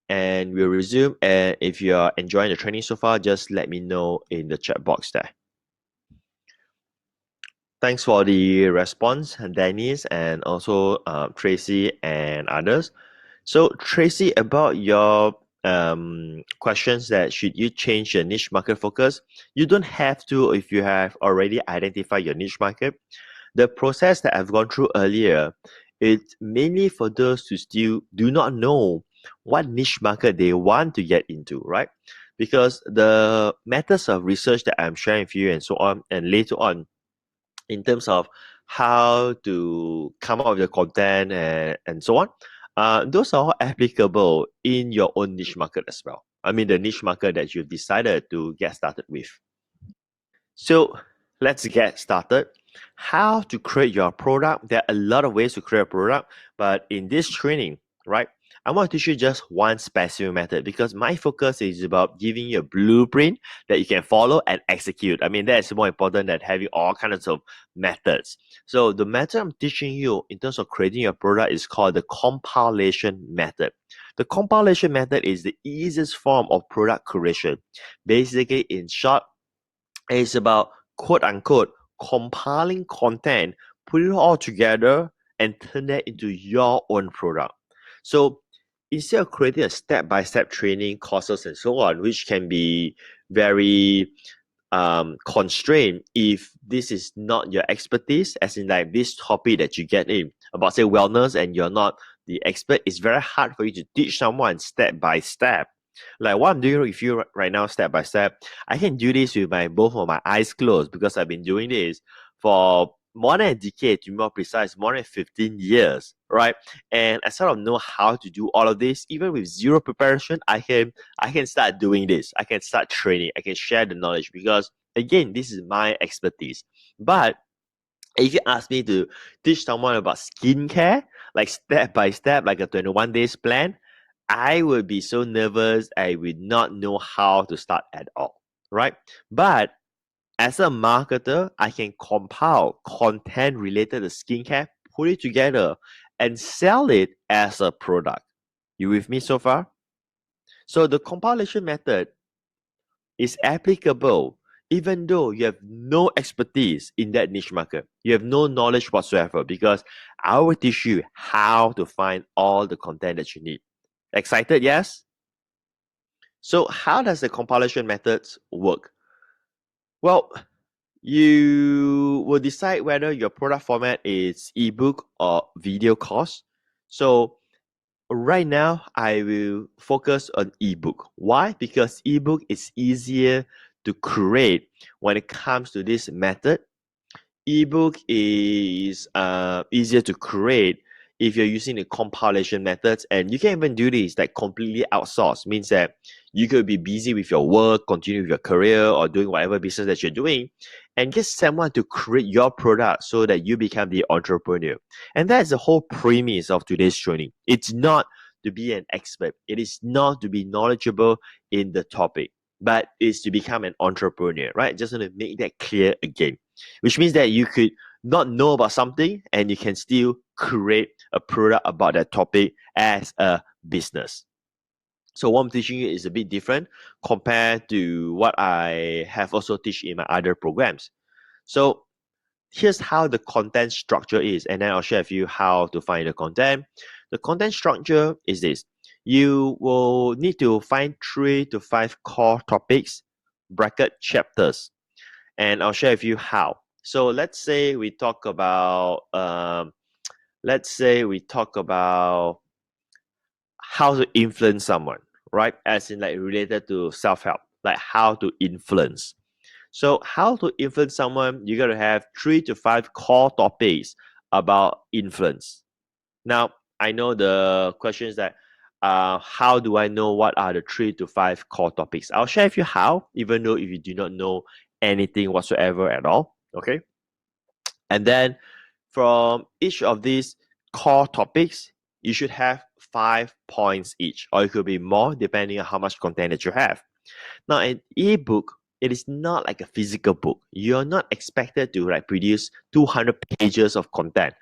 and we'll resume. And if you're enjoying the training so far, just let me know in the chat box there. Thanks for the response, Dennis, and also Tracy and others. So, Tracy, about your questions that should you change your niche market focus, you don't have to if you have already identified your niche market. The process that I've gone through earlier, it's mainly for those who still do not know what niche market they want to get into, right? Because the methods of research that I'm sharing with you and so on, and later on, in terms of how to come up with the content and so on, those are all applicable in your own niche market as well. I mean, the niche market that you've decided to get started with. So let's get started. How to create your product. There are a lot of ways to create a product, but in this training, right, I want to teach you just one specific method because my focus is about giving you a blueprint that you can follow and execute. I mean, that is more important than having all kinds of methods. So the method I'm teaching you in terms of creating your product is called the compilation method. The compilation method is the easiest form of product creation. Basically, in short, it's about quote unquote compiling content, put it all together, and turn that into your own product. So instead of creating a step-by-step training courses and so on, which can be very constrained if this is not your expertise, as in like this topic that you get in about say wellness and you're not the expert, it's very hard for you to teach someone step by step. Like what I'm doing with you right now, step by step, I can do this with my both of my eyes closed because I've been doing this for more than a decade, to be more precise, more than 15 years, right? And I sort of know how to do all of this. Even with zero preparation, I can start doing this. I can start training. I can share the knowledge because again, this is my expertise. But if you ask me to teach someone about skincare, like step by step, like a 21 days plan, I would be so nervous. I would not know how to start at all, right? But as a marketer, I can compile content related to skincare, put it together, and sell it as a product. You with me so far? So the compilation method is applicable even though you have no expertise in that niche market. You have no knowledge whatsoever because I will teach you how to find all the content that you need. Excited? Yes? So how does the compilation methods work? Well, you will decide whether your product format is ebook or video course. So right now, I will focus on ebook. Why? Because ebook is easier to create when it comes to this method. Ebook is easier to create if you're using the compilation methods, and you can even do this like completely outsourced. Means that you could be busy with your work, continue with your career, or doing whatever business that you're doing, and get someone to create your product so that you become the entrepreneur. And that's the whole premise of today's training. It's not to be an expert. It is not to be knowledgeable in the topic, but it's to become an entrepreneur, right? Just want to make that clear again, which means that you could not know about something and you can still create a product about that topic as a business. So what I'm teaching you is a bit different compared to what I have also teach in my other programs. So here's how the content structure is, and then I'll share with you how to find the content. The content structure is this. You will need to find 3 to 5 core topics, bracket chapters, and I'll share with you how. So let's say we talk about how to influence someone, right? As in like related to self-help, like how to influence. So how to influence someone, you got to have 3 to 5 core topics about influence. Now, I know the question is that how do I know what are the 3 to 5 core topics? I'll share with you how, even though if you do not know anything whatsoever at all, okay? And then from each of these core topics, you should have 5 points each, or it could be more depending on how much content that you have. Now, an ebook, it is not like a physical book. You're not expected to like produce 200 pages of content.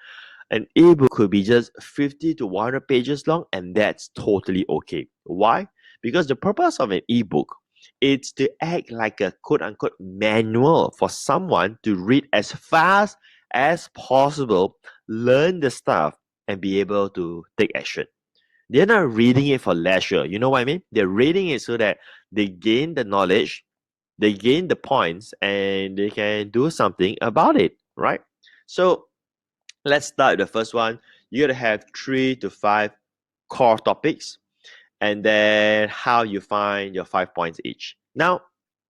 An ebook could be just 50 to 100 pages long, and that's totally okay. Why? Because the purpose of an ebook is to act like a quote unquote manual for someone to read as fast as possible, learn the stuff, and be able to take action. They're not reading it for leisure. You know what I mean? They're reading it so that they gain the knowledge, they gain the points, and they can do something about it, right? So let's start with the first one. You gotta have 3 to 5 core topics, and then how you find your 5 points each. Now,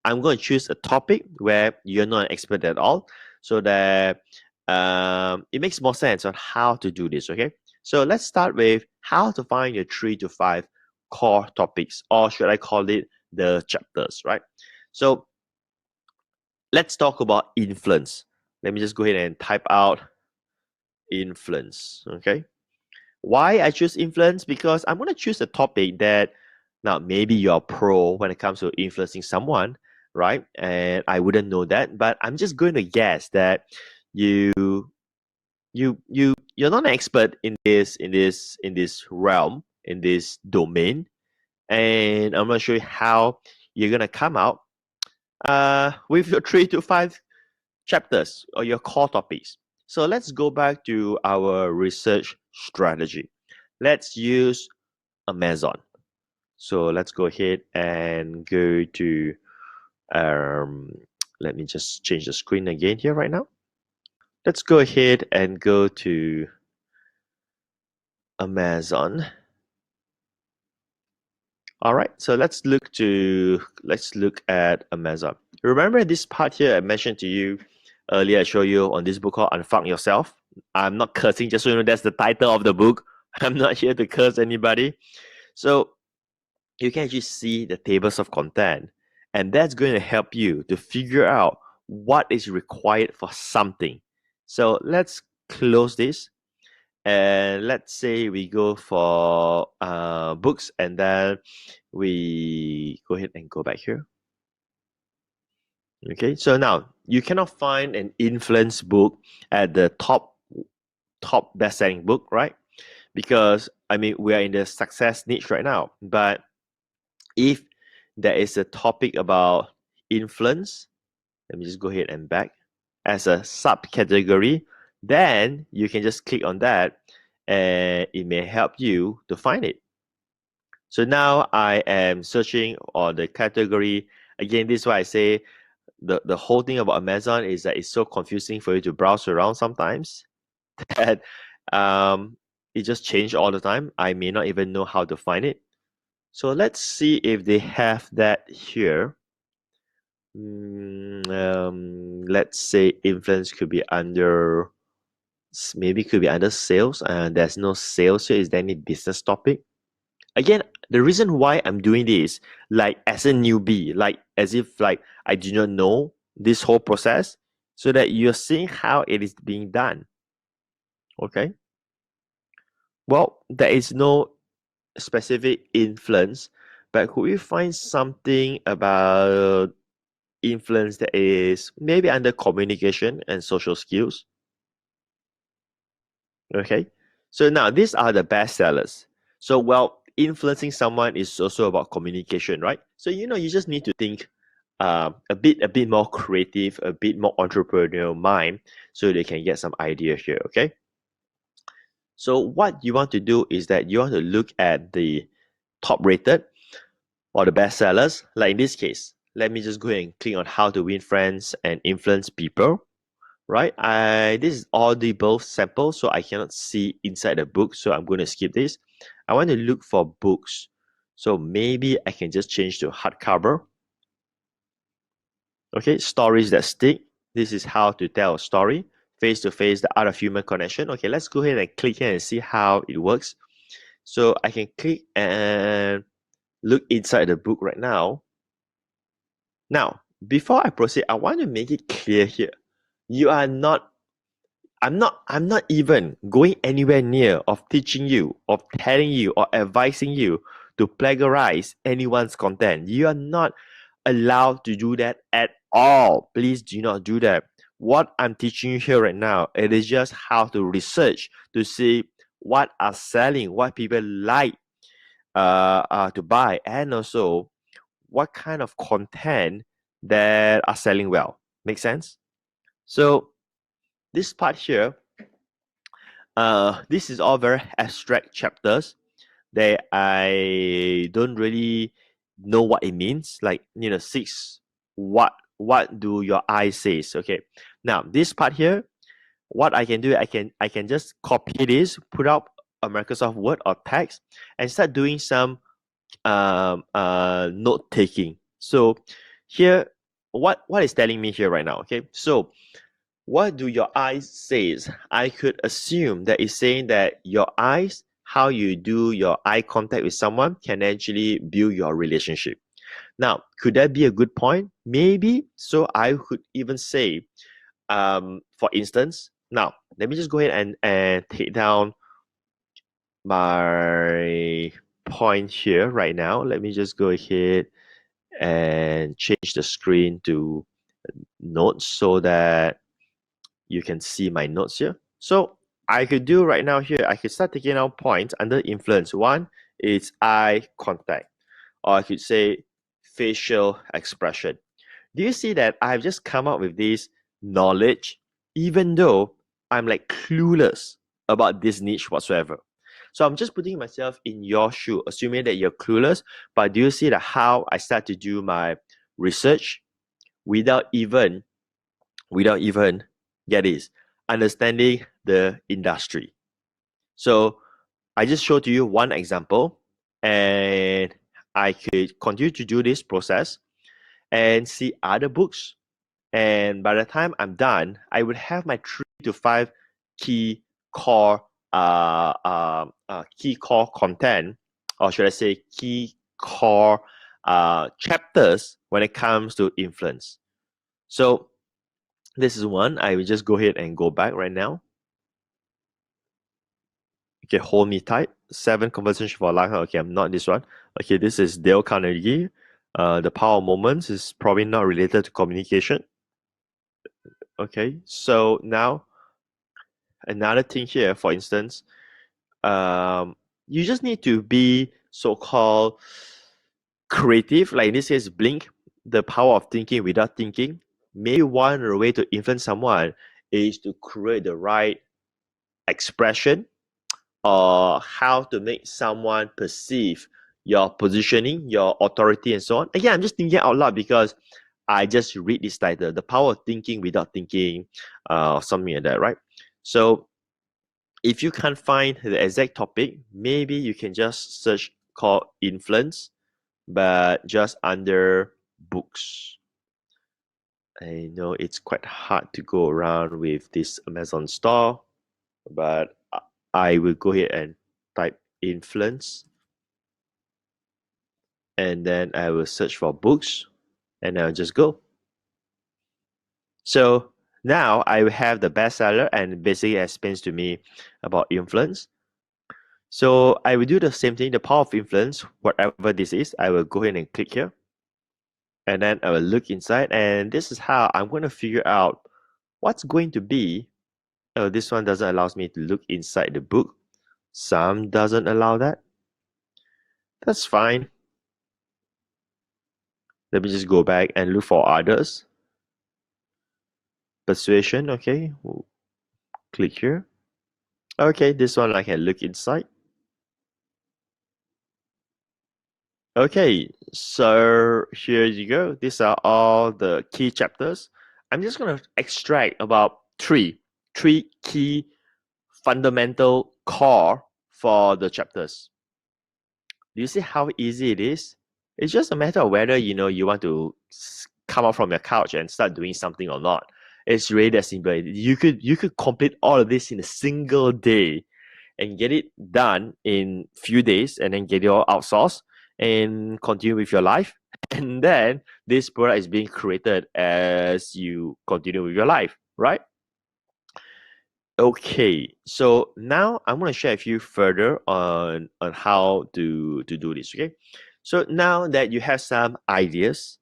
I'm going to choose a topic where you're not an expert at all, so that it makes more sense on how to do this. Okay, so let's start with how to find your 3 to 5 core topics, or should I call it the chapters, right? So let's talk about influence. Let me just go ahead and type out influence. Okay, why I choose influence? Because I'm going to choose a topic that now maybe you're pro when it comes to influencing someone, right? And I wouldn't know that, but I'm just going to guess that you you're not an expert in this realm, in this domain, and I'm going to show you how you're going to come out with your 3 to 5 chapters or your core topics. So let's go back to our research strategy. Let's use Amazon. So let's go ahead and go to, let me just change the screen again here right now. Let's go ahead and go to Amazon. All right, so let's look at Amazon. Remember this part here I mentioned to you earlier, I showed you on this book called Unfuck Yourself. I'm not cursing, just so you know that's the title of the book. I'm not here to curse anybody. So you can actually see the tables of content, and that's going to help you to figure out what is required for something. So let's close this, and let's say we go for books, and then we go ahead and go back here. Okay, so now you cannot find an influence book at the top best-selling book, right? Because I mean we are in the success niche right now, but if there is a topic about influence, let me just go ahead and back as a subcategory, then you can just click on that and it may help you to find it. So now I am searching on the category. Again, this is why I say the whole thing about Amazon is that it's so confusing for you to browse around sometimes that it just changes all the time. I may not even know how to find it. So let's see if they have that here. Let's say influence could be under, maybe could be under sales. There's no sales here. Is there any business topic? Again, the reason why I'm doing this, like as a newbie, like as if like I do not know this whole process, so that you're seeing how it is being done. Okay. Well, there is no specific influence, but could we find something about influence that is maybe under communication and social skills? Okay. So now these are the best sellers. So well, influencing someone is also about communication, right? So you just need to think a bit more creative, a bit more entrepreneurial mind, so they can get some idea here. Okay. So what you want to do is that you want to look at the top rated or the best sellers. Like in this case, let me just go ahead and click on how to win friends and influence people. Right, this is audible sample, so I cannot see inside the book, so I'm going to skip this. I want to look for books, so maybe I can just change to hardcover. Okay, stories that stick. This is how to tell a story. Face to face, the art of human connection. Okay, let's go ahead and click here and see how it works. So I can click and look inside the book right now. Now, before I proceed, I want to make it clear here. You are not I'm not even going anywhere near of teaching you, of telling you, or advising you to plagiarize anyone's content. You are not allowed to do that at all. Please do not do that. What I'm teaching you here right now, it is just how to research to see what are selling, what people like to buy, and also what kind of content that are selling well. Make sense? So this part here, this is all very abstract chapters that I don't really know what it means. Like, six, what do your eyes says? Okay. Now this part here, what I can do, I can just copy this, put up a Microsoft Word or text, and start doing some note taking. So here, what is telling me here right now? Okay. So what do your eyes says? I could assume that it's saying that your eyes, how you do your eye contact with someone, can actually build your relationship. Now, could that be a good point? Maybe. So I could even say, for instance, now let me just go ahead and take down my point here right now. Let me just go ahead and change the screen to notes so that you can see my notes here. So I could do right now here, I could start taking out points under influence. One is eye contact, or I could say facial expression. Do you see that I've just come up with this knowledge, even though I'm like clueless about this niche whatsoever? So I'm just putting myself in your shoe, assuming that you're clueless. But do you see that how I start to do my research without even get this, understanding the industry? So I just showed you one example, and I could continue to do this process and see other books. And by the time I'm done, I would have my 3 to 5 key core key core content, or should I say key core chapters when it comes to influence. So this is one. I will just go ahead and go back right now. Okay, hold me tight. 7 conversations for life. Okay, I'm not this one. Okay, this is Dale Carnegie. The power of moments is probably not related to communication. Okay, so now another thing here, for instance, you just need to be so-called creative. Like in this case, blink, the power of thinking without thinking. Maybe one way to influence someone is to create the right expression, or how to make someone perceive your positioning, your authority, and so on. Again, I'm just thinking out loud because I just read this title, The Power of Thinking Without Thinking, something like that, right? So if you can't find the exact topic, maybe you can just search called influence, but just under books. I know it's quite hard to go around with this Amazon store, but I will go ahead and type influence, and then I will search for books, and I'll just go. So now I have the bestseller, and basically explains to me about influence. So I will do the same thing, the power of influence, whatever this is. I will go ahead and click here, and then I will look inside, and this is how I'm going to figure out what's going to be. Oh, this one doesn't allow me to look inside the book. Some doesn't allow that. That's fine. Let me just go back and look for others. Persuasion, okay. We'll click here. Okay, this one I can look inside. Okay, so here you go. These are all the key chapters. I'm just going to extract about three key fundamental core for the chapters. Do you see how easy it is? It's just a matter of whether you want to come out from your couch and start doing something or not. It's really that simple. You could complete all of this in a single day and get it done in few days, and then get it all outsourced and continue with your life. And then this product is being created as you continue with your life, right? Okay, so now I'm going to share with you further on how to do this. Okay, so now that you have some ideas,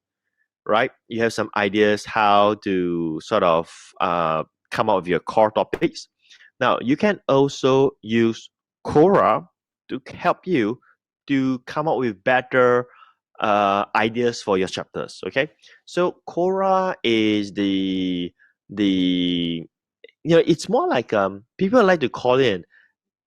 right? You have some ideas how to sort of come up with your core topics. Now you can also use Quora to help you to come up with better ideas for your chapters. Okay, so Quora is the it's more like people like to call it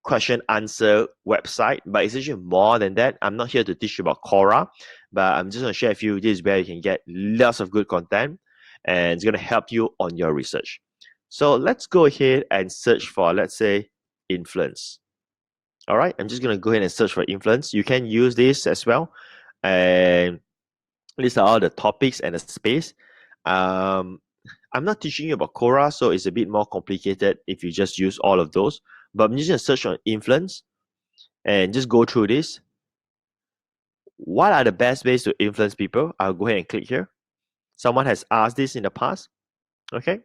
question answer website, but it's actually more than that. I'm not here to teach you about Quora, but I'm just going to share with you this is where you can get lots of good content, and it's going to help you on your research. So let's go ahead and search for, let's say, influence. All right, I'm just going to go ahead and search for influence. You can use this as well, and these are all the topics and the space. I'm not teaching you about Quora, so it's a bit more complicated if you just use all of those. But I'm just going to search on influence and just go through this. What are the best ways to influence people? I'll go ahead and click here. Someone has asked this in the past. Okay.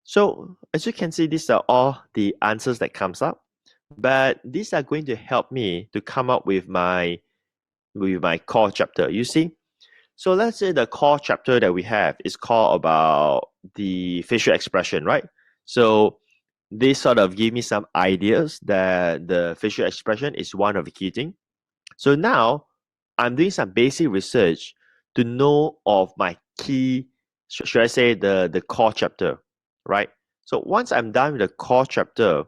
So as you can see, these are all the answers that comes up. But these are going to help me to come up with my core chapter. You see? So let's say the core chapter that we have is called about the facial expression, right? So this sort of give me some ideas that the facial expression is one of the key things. So now I'm doing some basic research to know of my key, should I say the core chapter, right? So once I'm done with the core chapter,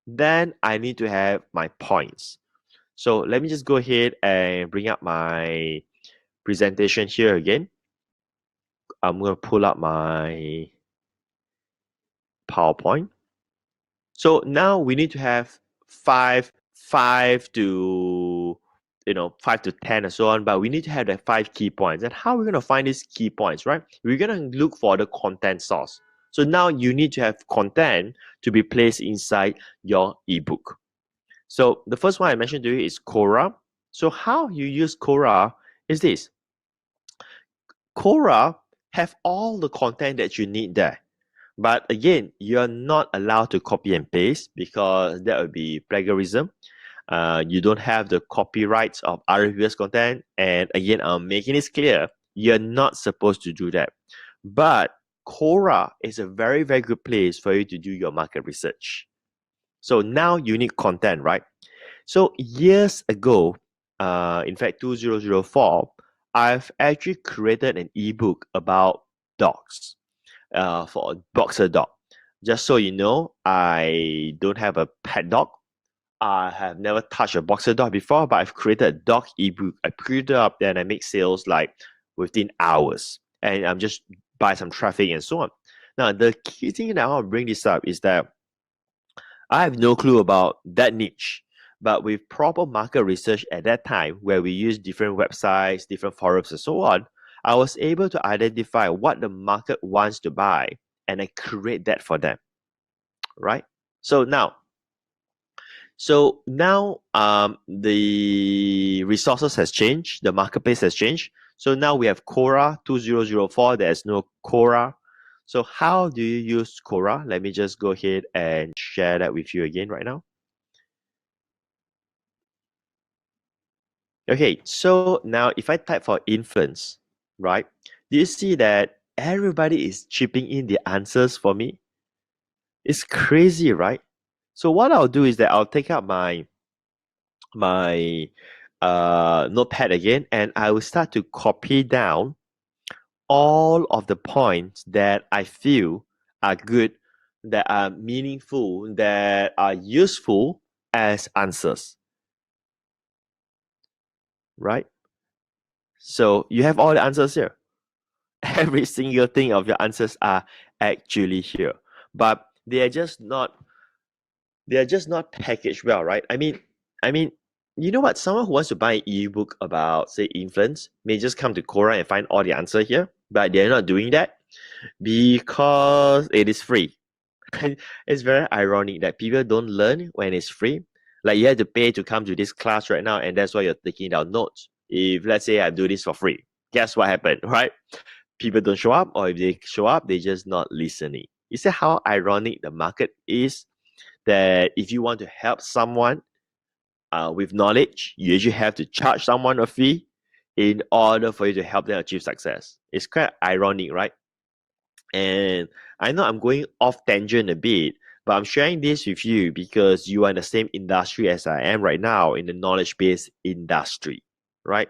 then I need to have my points. So let me just go ahead and bring up my presentation here again. I'm going to pull up my PowerPoint. So now we need to have five to 5 to 10 and so on, but we need to have the 5 key points. And how are we going to find these key points, right? We're going to look for the content source. So now you need to have content to be placed inside your ebook. So the first one I mentioned to you is Quora. So how you use Quora is this. Quora have all the content that you need there. But again, you're not allowed to copy and paste because that would be plagiarism. You don't have the copyrights of other people's content. And again, I'm making this clear, you're not supposed to do that. But Quora is a very, very good place for you to do your market research. So now you need content, right? So years ago, in fact, 2004, I've actually created an ebook about dogs. For a boxer dog. Just so you know, I don't have a pet dog. I have never touched a boxer dog before, but I've created a dog ebook. I put it up there and I make sales like within hours. and I'm just buy some traffic and so on. Now, the key thing that I want to bring this up is that I have no clue about that niche. But with proper market research at that time, where we use different websites, different forums, and so on, I was able to identify what the market wants to buy and I create that for them, right? So now, the resources has changed, the marketplace has changed. So now we have Quora 2004. There's no Quora. So how do you use Quora? Let me just go ahead and share that with you again right now. Okay, so now if I type for influence, right? Do you see that everybody is chipping in the answers for me? It's crazy, right? So what I'll do is that I'll take out my notepad again, and I will start to copy down all of the points that I feel are good, that are meaningful, that are useful as answers, right? So you have all the answers here. Every single thing of your answers are actually here, but they are just not packaged well, right? I mean, you know what? Someone who wants to buy an ebook about, say, influence may just come to Quora and find all the answer here, but they're not doing that because it is free. It's very ironic that people don't learn when it's free. Like you have to pay to come to this class right now, and that's why you're taking down notes. If let's say I do this for free, guess what happened, right? People don't show up, or if they show up, they're just not listening. You see how ironic the market is, that if you want to help someone with knowledge, you usually have to charge someone a fee in order for you to help them achieve success. It's quite ironic, right? And I know I'm going off tangent a bit, but I'm sharing this with you because you are in the same industry as I am right now, in the knowledge based industry, right?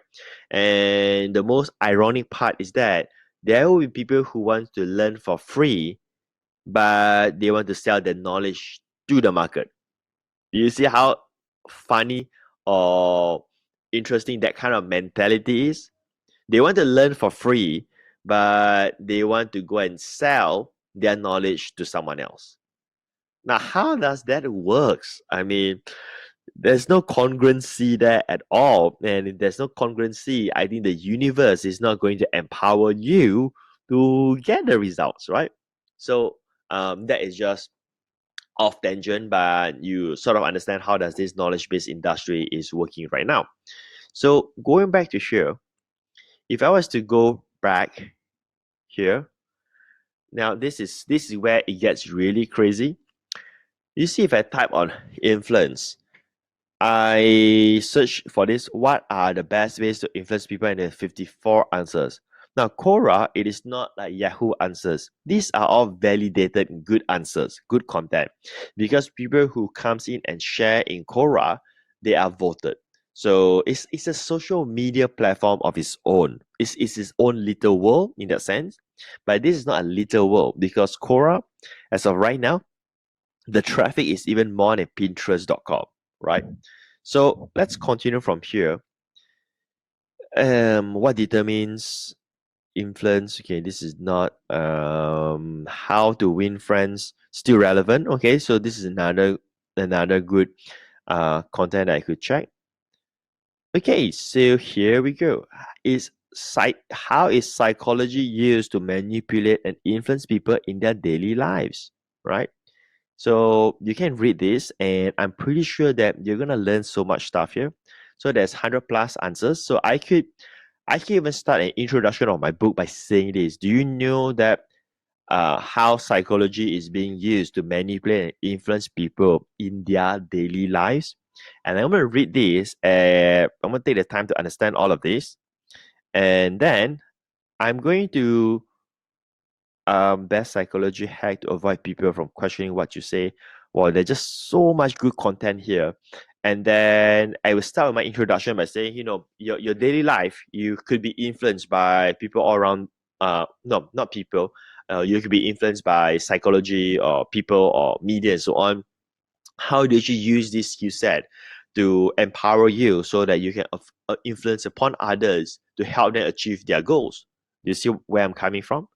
And the most ironic part is that there will be people who want to learn for free, but they want to sell their knowledge to the market. You see how funny or interesting that kind of mentality is? They want to learn for free, but they want to go and sell their knowledge to someone else. Now, how does that works? I mean, there's no congruency there at all. And if there's no congruency, I think the universe is not going to empower you to get the results, right? So that is just off tangent, but you sort of understand how does this knowledge-based industry is working right now. So going back to here, if I was to go back here, now this is where it gets really crazy. You see, if I type on influence, I search for this, what are the best ways to influence people, and there's 54 answers. Now, Quora, it is not like Yahoo Answers. These are all validated good answers, good content. Because people who comes in and share in Quora, they are voted. So it's a social media platform of its own. It's its own little world in that sense. But this is not a little world, because Quora, as of right now, the traffic is even more than Pinterest.com, right? So let's continue from here. What determines influence? Okay, this is not how to win friends, still relevant. Okay, so this is another good content I could check. Okay, so here we go. How is psychology used to manipulate and influence people in their daily lives, right? So you can read this, and I'm pretty sure that you're gonna learn so much stuff here. So there's 100 plus answers. So I could even start an introduction of my book by saying this. Do you know that how psychology is being used to manipulate and influence people in their daily lives? And I'm gonna read this, and I'm gonna take the time to understand all of this, and then I'm going to best psychology hack to avoid people from questioning what you say. Well, there's just so much good content here. And then I will start with my introduction by saying, your daily life, you could be influenced by people all around. No, not people. You could be influenced by psychology or people or media and so on. How did you use this skill set to empower you so that you can influence upon others to help them achieve their goals? You see where I'm coming from?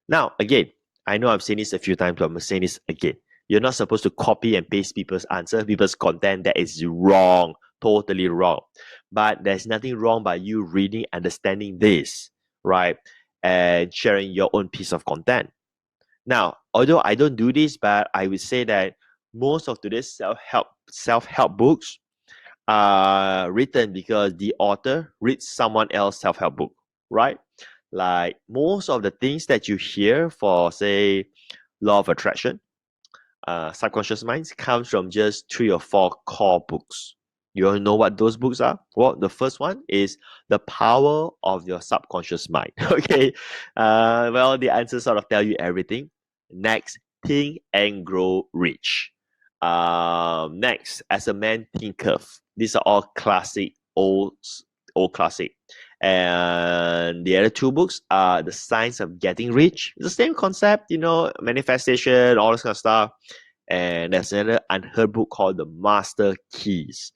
Now, again, I know I've said this a few times, but I'm saying this again. You're not supposed to copy and paste people's answer, people's content. That is wrong, totally wrong. But there's nothing wrong by you reading, understanding this, right? And sharing your own piece of content. Now, although I don't do this, but I would say that most of today's self-help books are written because the author reads someone else's self-help book, right? Like most of the things that you hear for, say, law of attraction, subconscious minds comes from just 3 or 4 core books. You all know what those books are? Well, the first one is The Power of Your Subconscious Mind. Okay. Well, the answers sort of tell you everything. Next, Think and Grow Rich. Next, As a Man Thinketh. These are all classic, old classic. And the other 2 books are The Science of Getting Rich. It's the same concept, manifestation, all this kind of stuff. And there's another unheard book called The Master Keys.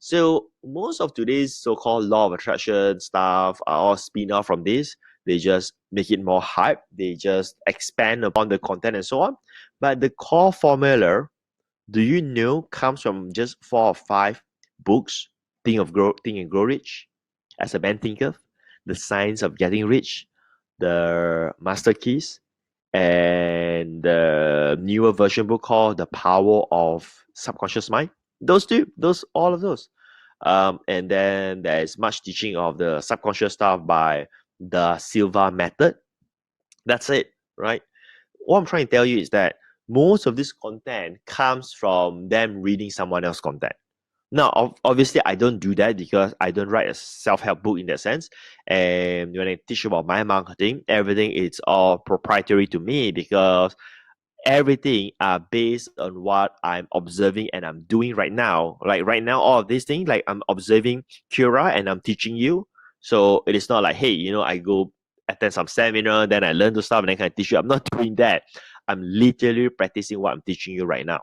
So most of today's so-called law of attraction stuff are all spin-off from this. They just make it more hype. They just expand upon the content and so on. But the core formula, do you know, comes from just 4 or 5 books. Think and Grow Rich, As a Man Thinketh, The Science of Getting Rich, The Master Keys, and the newer version book called The Power of Subconscious Mind. All of those. And then there's much teaching of the subconscious stuff by the Silva method. That's it, right? What I'm trying to tell you is that most of this content comes from them reading someone else's content. Now, obviously, I don't do that because I don't write a self-help book in that sense. And when I teach about my marketing, everything is all proprietary to me because everything are based on what I'm observing and I'm doing right now. Like right now, all of these things, like I'm observing Kira and I'm teaching you. So it is not like, hey, I go attend some seminar, then I learn the stuff and then I teach you. I'm not doing that. I'm literally practicing what I'm teaching you right now.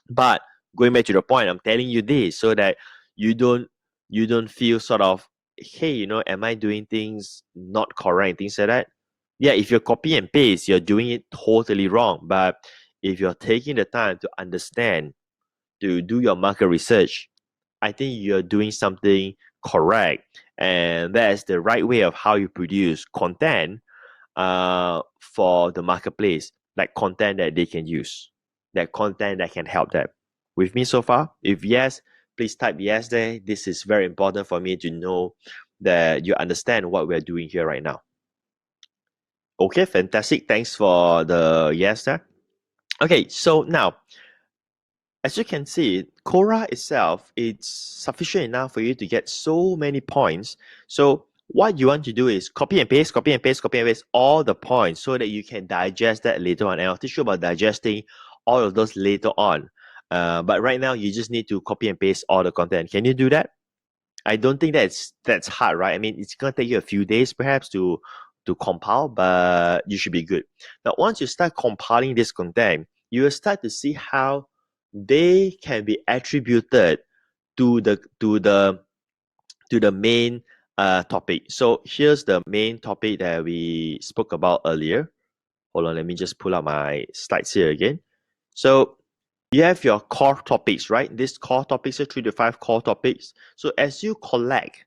But going back to the point, I'm telling you this so that you don't feel sort of, hey, am I doing things not correct, things like that. Yeah, if you're copy and paste, you're doing it totally wrong. But if you're taking the time to understand, to do your market research, I think you're doing something correct. And that's the right way of how you produce content for the marketplace, like content that they can use, that content that can help them. With me so far? If yes, please type yes there. This is very important for me to know that you understand what we're doing here right now. Okay, fantastic. Thanks for the yes there. Okay, so now, as you can see, Quora itself, it's sufficient enough for you to get so many points. So what you want to do is copy and paste all the points so that you can digest that later on. And I'll teach you about digesting all of those later on. But right now, you just need to copy and paste all the content. Can you do that? I don't think that's hard, right? I mean, it's gonna take you a few days perhaps to compile, but you should be good. Now, once you start compiling this content, you will start to see how they can be attributed to the main topic. So here's the main topic that we spoke about earlier. Hold on, let me just pull out my slides here again. So you have your core topics, right? These core topics are 3 to 5 core topics. So as you collect,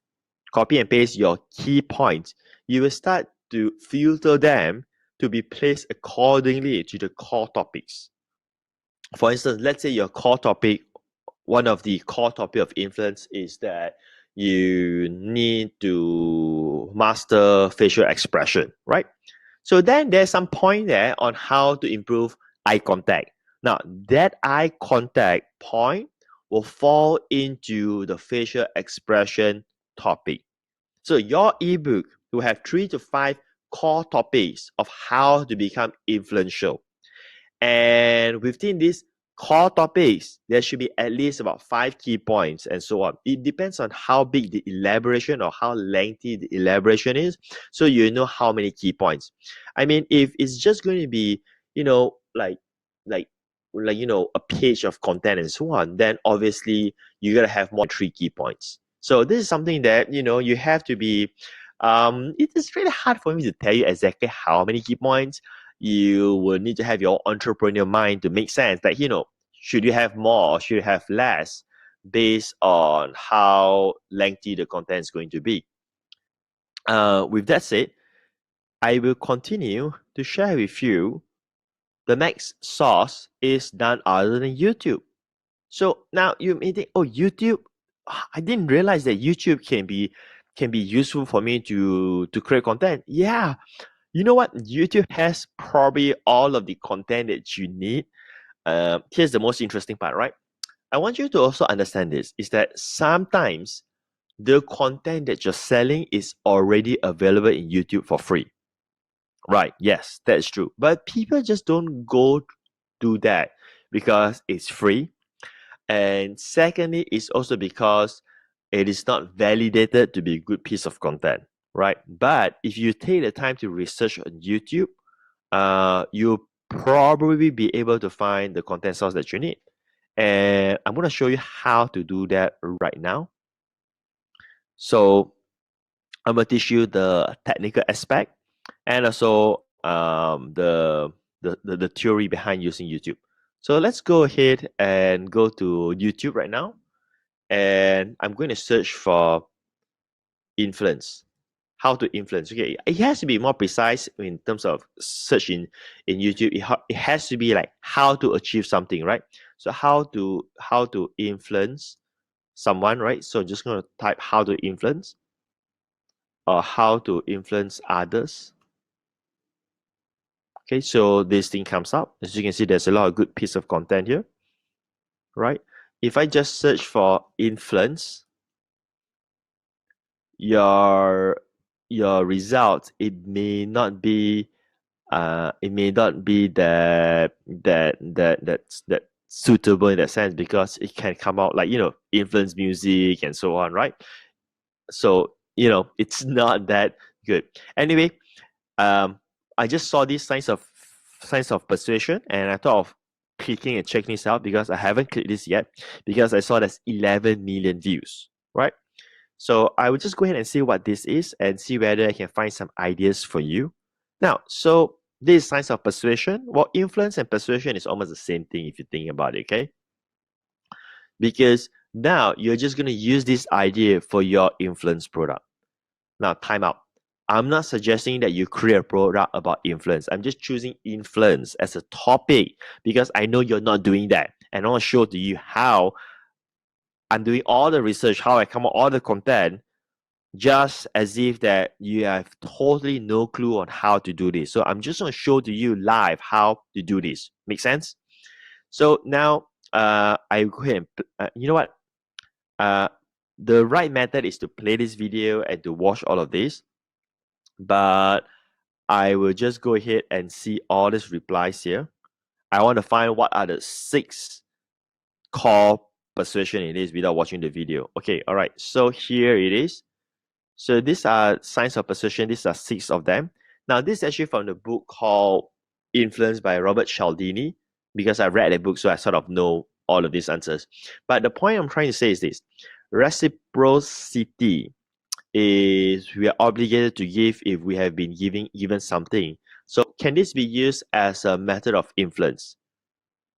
copy and paste your key points, you will start to filter them to be placed accordingly to the core topics. For instance, let's say your core topic, one of the core topic of influence is that you need to master facial expression, right? So then there's some point there on how to improve eye contact. Now, that eye contact point will fall into the facial expression topic. So your ebook will have 3 to 5 core topics of how to become influential. And within these core topics, there should be at least about 5 key points and so on. It depends on how big the elaboration or how lengthy the elaboration is. So you know how many key points. I mean, if it's just going to be, a page of content and so on, then obviously you got to have more than 3 key points. So this is something that, you have to be It is really hard for me to tell you exactly how many key points. You will need to have your entrepreneur mind to make sense that, should you have more or should you have less based on how lengthy the content is going to be. With that said, I will continue to share with you the next source is none other than YouTube. So now you may think, oh, YouTube. I didn't realize that YouTube can be useful for me to create content. Yeah, you know what? YouTube has probably all of the content that you need. Here's the most interesting part, right? I want you to also understand this: is that sometimes the content that you're selling is already available in YouTube for free. Right? Yes, that's true. But people just don't go do that because it's free. And secondly, it's also because it is not validated to be a good piece of content, right? But if you take the time to research on YouTube, you'll probably be able to find the content source that you need. And I'm going to show you how to do that right now. So I'm going to teach you the technical aspect and also the theory behind using YouTube. So let's go ahead and go to YouTube right now. And I'm going to search for influence. How to influence. Okay, it has to be more precise in terms of search in YouTube. It has to be like how to achieve something, right? So how to influence someone, right? So I'm just going to type how to influence or how to influence others. Okay, so this thing comes up. As you can see, there's a lot of good piece of content here, right? If I just search for influence, your result, it may not be that suitable in that sense, because it can come out like, influence music and so on, right? So it's not that good. Anyway, I just saw these signs of persuasion, and I thought of clicking and checking this out because I haven't clicked this yet, because I saw there's 11 million views, right? So I will just go ahead and see what this is and see whether I can find some ideas for you. Now, so this is signs of persuasion. Well, influence and persuasion is almost the same thing if you think about it, okay? Because now you're just going to use this idea for your influence product. Now, time out. I'm not suggesting that you create a product about influence. I'm just choosing influence as a topic because I know you're not doing that. And I want to show to you how I'm doing all the research, how I come up with all the content, just as if that you have totally no clue on how to do this. So I'm just going to show to you live how to do this. Make sense? So now I go ahead and, you know what? The right method is to play this video and to watch all of this. But I will just go ahead and see all these replies here. I want to find what are the 6 core persuasion it is without watching the video. Okay, all right. So here it is. So these are signs of persuasion. These are 6 of them. Now, this is actually from the book called Influence by Robert Cialdini, because I read the book, so I sort of know all of these answers. But the point I'm trying to say is this: reciprocity is we are obligated to give if we have been given something. So can this be used as a method of influence?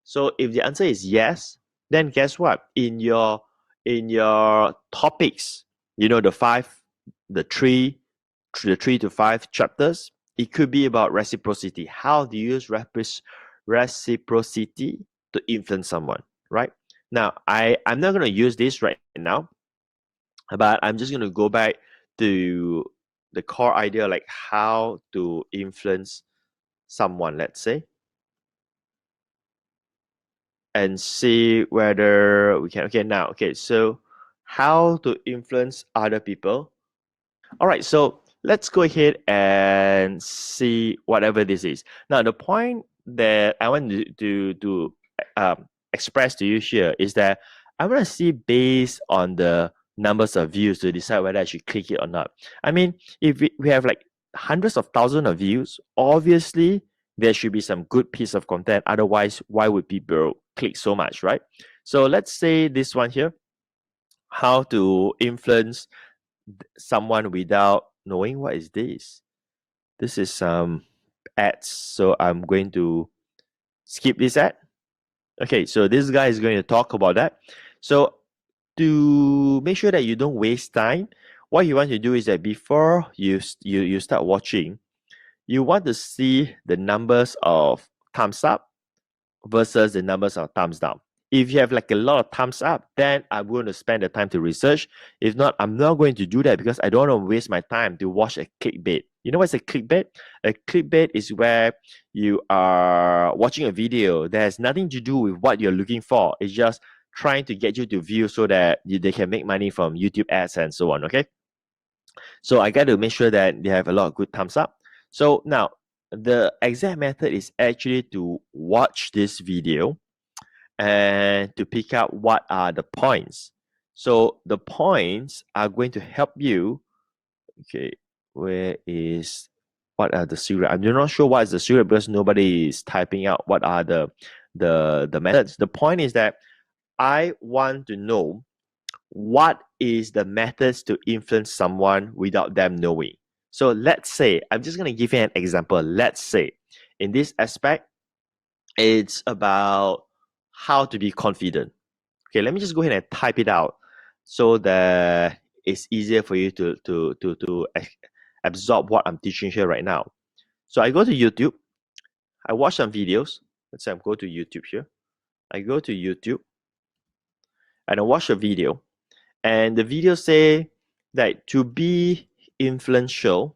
So if the answer is yes, then guess what? In your topics, the three to five chapters, it could be about reciprocity. How do you use reciprocity to influence someone, right? Now, I'm not going to use this right now, but I'm just going to go back to the core idea, like how to influence someone, let's say, and see whether we can. Okay, now, okay, so how to influence other people. All right, so let's go ahead and see whatever this is. Now, the point that I want to express to you here is that I want to see based on the numbers of views to decide whether I should click it or not. I mean, if we have like hundreds of thousands of views, obviously there should be some good piece of content. Otherwise, why would people click so much, right? So let's say this one here, how to influence someone without knowing what is this. This is some ads, so I'm going to skip this ad. Okay, so this guy is going to talk about that. So to make sure that you don't waste time, what you want to do is that before you start watching, you want to see the numbers of thumbs up versus the numbers of thumbs down. If you have like a lot of thumbs up, then I'm going to spend the time to research. If not, I'm not going to do that because I don't want to waste my time to watch a clickbait. You know what's a clickbait? A clickbait is where you are watching a video that has nothing to do with what you're looking for. It's just trying to get you to view so that they can make money from YouTube ads and so on. Okay. So I got to make sure that they have a lot of good thumbs up. So now the exact method is actually to watch this video and to pick out what are the points. So the points are going to help you. Okay, what are the secret? I'm not sure what is the secret because nobody is typing out what are the methods. The point is that I want to know what is the methods to influence someone without them knowing. So let's say, I'm just going to give you an example. Let's say in this aspect, it's about how to be confident. Okay, let me just go ahead and type it out so that it's easier for you to absorb what I'm teaching here right now. So I go to YouTube, I watch some videos. Let's say I go to YouTube here. I go to YouTube and I watch a video. And the video say that to be influential,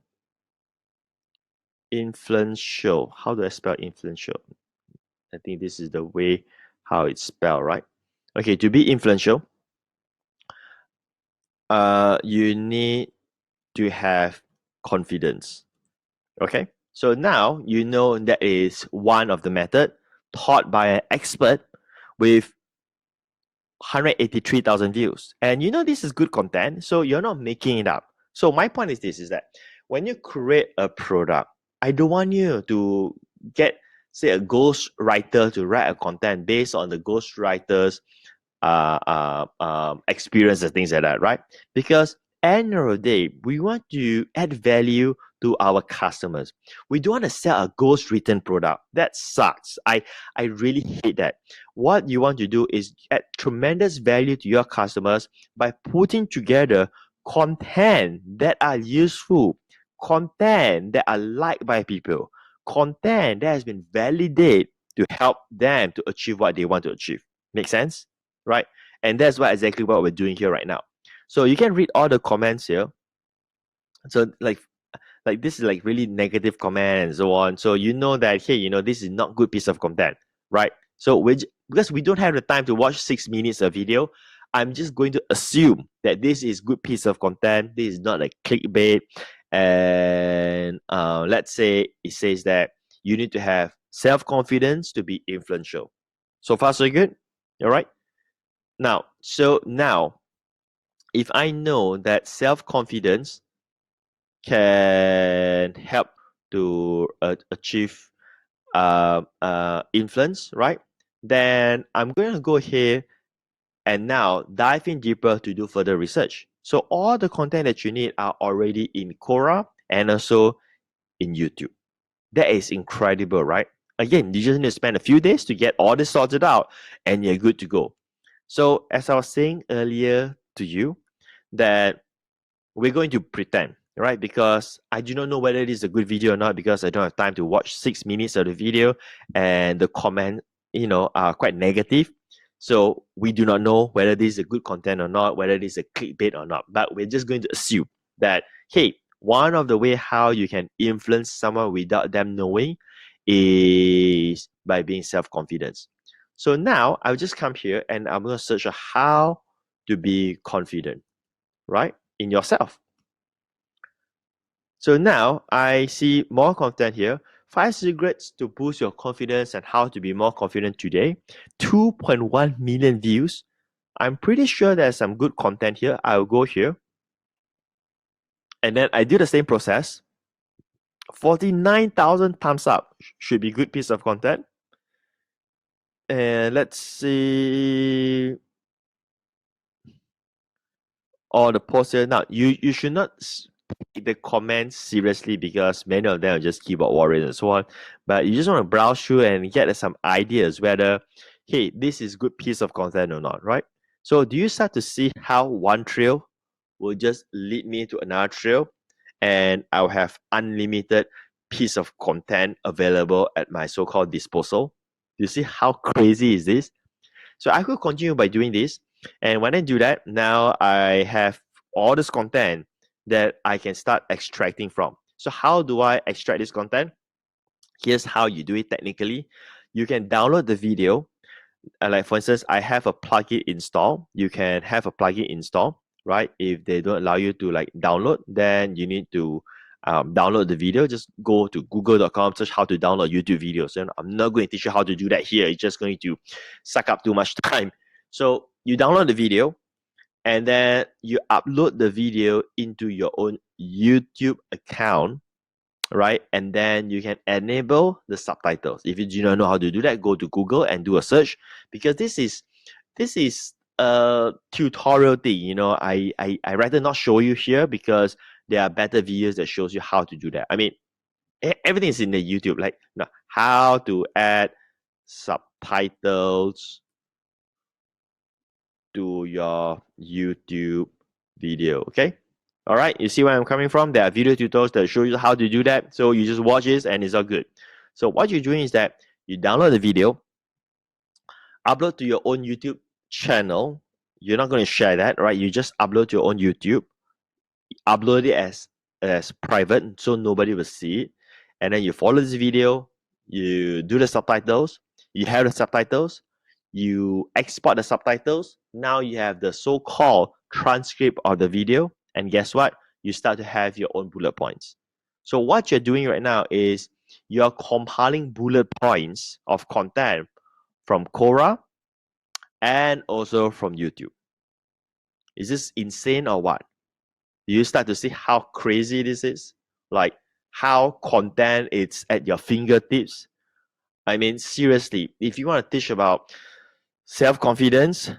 how do I spell influential? I think this is the way how it's spelled, right? Okay, to be influential, you need to have confidence. Okay, so now you know that is one of the method taught by an expert with 183,000 views. And you know this is good content, so you're not making it up. So my point is this, is that when you create a product, I don't want you to get, say, a ghost writer to write a content based on the ghost writer's experience and things like that, right? Because end of the day, we want to add value to our customers. We don't want to sell a ghost written product. That sucks. I really hate that. What you want to do is add tremendous value to your customers by putting together content that are useful, content that are liked by people, content that has been validated to help them to achieve what they want to achieve. Make sense? Right? And that's exactly what we're doing here right now. So you can read all the comments here. So like this is like really negative comment and so on. So you know that, hey, this is not good piece of content, right? So because we don't have the time to watch 6 minutes of video, I'm just going to assume that this is good piece of content. This is not like clickbait. And let's say it says that you need to have self-confidence to be influential. So far, so good. All right. Now, if I know that self-confidence can help to achieve influence, right? Then I'm going to go here and now dive in deeper to do further research. So all the content that you need are already in Quora and also in YouTube. That is incredible, right? Again, you just need to spend a few days to get all this sorted out and you're good to go. So as I was saying earlier to you, that we're going to pretend, right? Because I do not know whether it is a good video or not because I don't have time to watch 6 minutes of the video and the comment, are quite negative. So we do not know whether this is a good content or not, whether this is a clickbait or not. But we're just going to assume that, hey, one of the way how you can influence someone without them knowing is by being self-confident. So now I'll just come here and I'm going to search how to be confident, right? In yourself. So now I see more content here. 5 secrets to boost your confidence and how to be more confident today. 2.1 million views. I'm pretty sure there's some good content here. I'll go here. And then I do the same process. 49,000 thumbs up. Should be good piece of content. And let's see all the posts here. Now, you should not take the comments seriously because many of them are just keyboard warriors and so on. But you just want to browse through and get some ideas whether, hey, this is good piece of content or not, right? So do you start to see how one trail will just lead me to another trail, and I'll have unlimited piece of content available at my so-called disposal? Do you see how crazy is this? So I could continue by doing this. And when I do that, now I have all this content that I can start extracting from. So how do I extract this content? Here's how you do it technically. You can download the video. Like for instance, I have a plugin install. You can have a plugin install, right? If they don't allow you to like download, then you need to download the video. Just go to google.com, search how to download YouTube videos. And I'm not going to teach you how to do that here. It's just going to suck up too much time. So you download the video, and then you upload the video into your own YouTube account, right? And then you can enable the subtitles. If you do not know how to do that, go to Google and do a search, because this is a tutorial thing. You know, I rather not show you here because there are better videos that shows you how to do that. I mean, everything is in the YouTube, like how to add subtitles to your YouTube video. Okay. All right. You see where I'm coming from? There are video tutorials that show you how to do that. So you just watch this and it's all good. So what you're doing is that you download the video, upload to your own YouTube channel. You're not going to share that, right? You just upload to your own YouTube, upload it as private so nobody will see it. And then you follow this video, you do the subtitles, you have the subtitles, you export the subtitles. Now you have the so-called transcript of the video. And guess what? You start to have your own bullet points. So what you're doing right now is you're compiling bullet points of content from Quora and also from YouTube. Is this insane or what? You start to see how crazy this is? Like how content is at your fingertips. I mean, seriously, if you want to teach about self-confidence,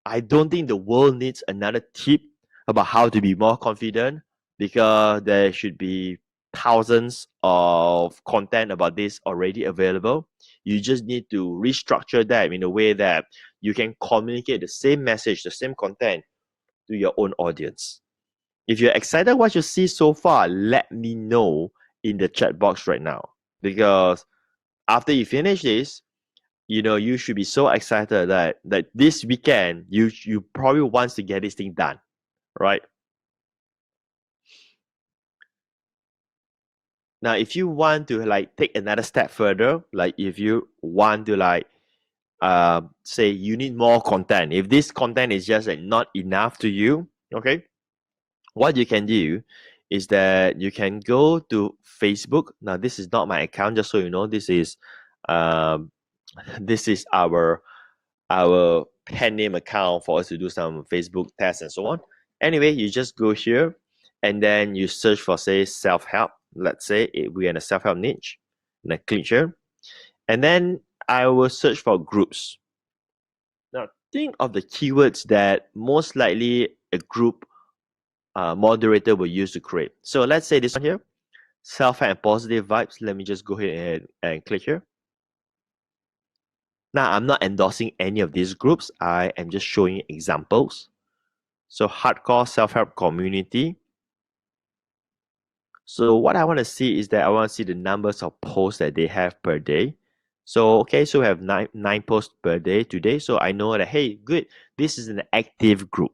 I don't think the world needs another tip about how to be more confident, because there should be thousands of content about this already available. You just need to restructure them in a way that you can communicate the same message, the same content to your own audience. If you're excited what you see so far, let me know in the chat box right now. Because after you finish this, you know, you should be so excited that this weekend you probably want to get this thing done, right? Now, if you want to like take another step further, like if you want to like say you need more content, if this content is just like not enough to you, okay, what you can do is that you can go to Facebook. Now, this is not my account, just so you know. This is this is our pen name account for us to do some Facebook tests and so on. Anyway, you just go here and then you search for, say, self-help. Let's say we're in a self-help niche, and I click here, and then I will search for groups. Now, think of the keywords that most likely a group moderator will use to create. So let's say this one here, self-help and positive vibes. Let me just go ahead and click here. Now, I'm not endorsing any of these groups. I am just showing examples. So hardcore self-help community. So what I want to see is that I want to see the numbers of posts that they have per day. So, okay, so we have nine posts per day today. So I know that, hey, good, this is an active group.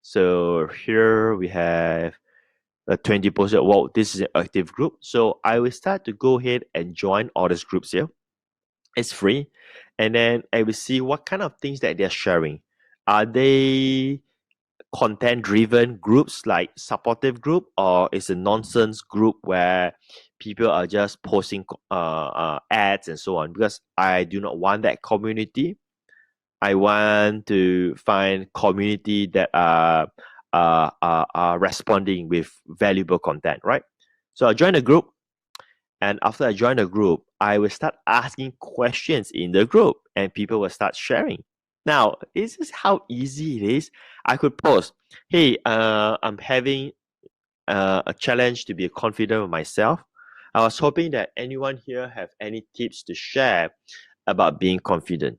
So here we have 20 posts. Well, this is an active group. So I will start to go ahead and join all these groups here. It's free. And then I will see what kind of things that they're sharing. Are they content-driven groups like supportive group, or is a nonsense group where people are just posting ads and so on? Because I do not want that community. I want to find community that are responding with valuable content, right? So I join a group, and after I join the group, I will start asking questions in the group, and people will start sharing. Now, this is how easy it is. I could post, hey, I'm having a challenge to be confident with myself. I was hoping that anyone here have any tips to share about being confident.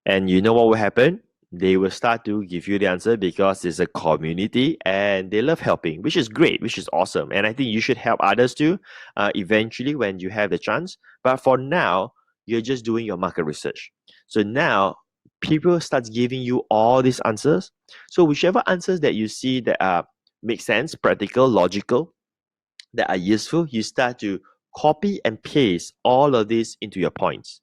And you know what will happen? They will start to give you the answer because it's a community and they love helping, which is great, which is awesome. And I think you should help others too, eventually when you have the chance. But for now, you're just doing your market research. So now people start giving you all these answers. So whichever answers that you see that make sense, practical, logical, that are useful, you start to copy and paste all of this into your points.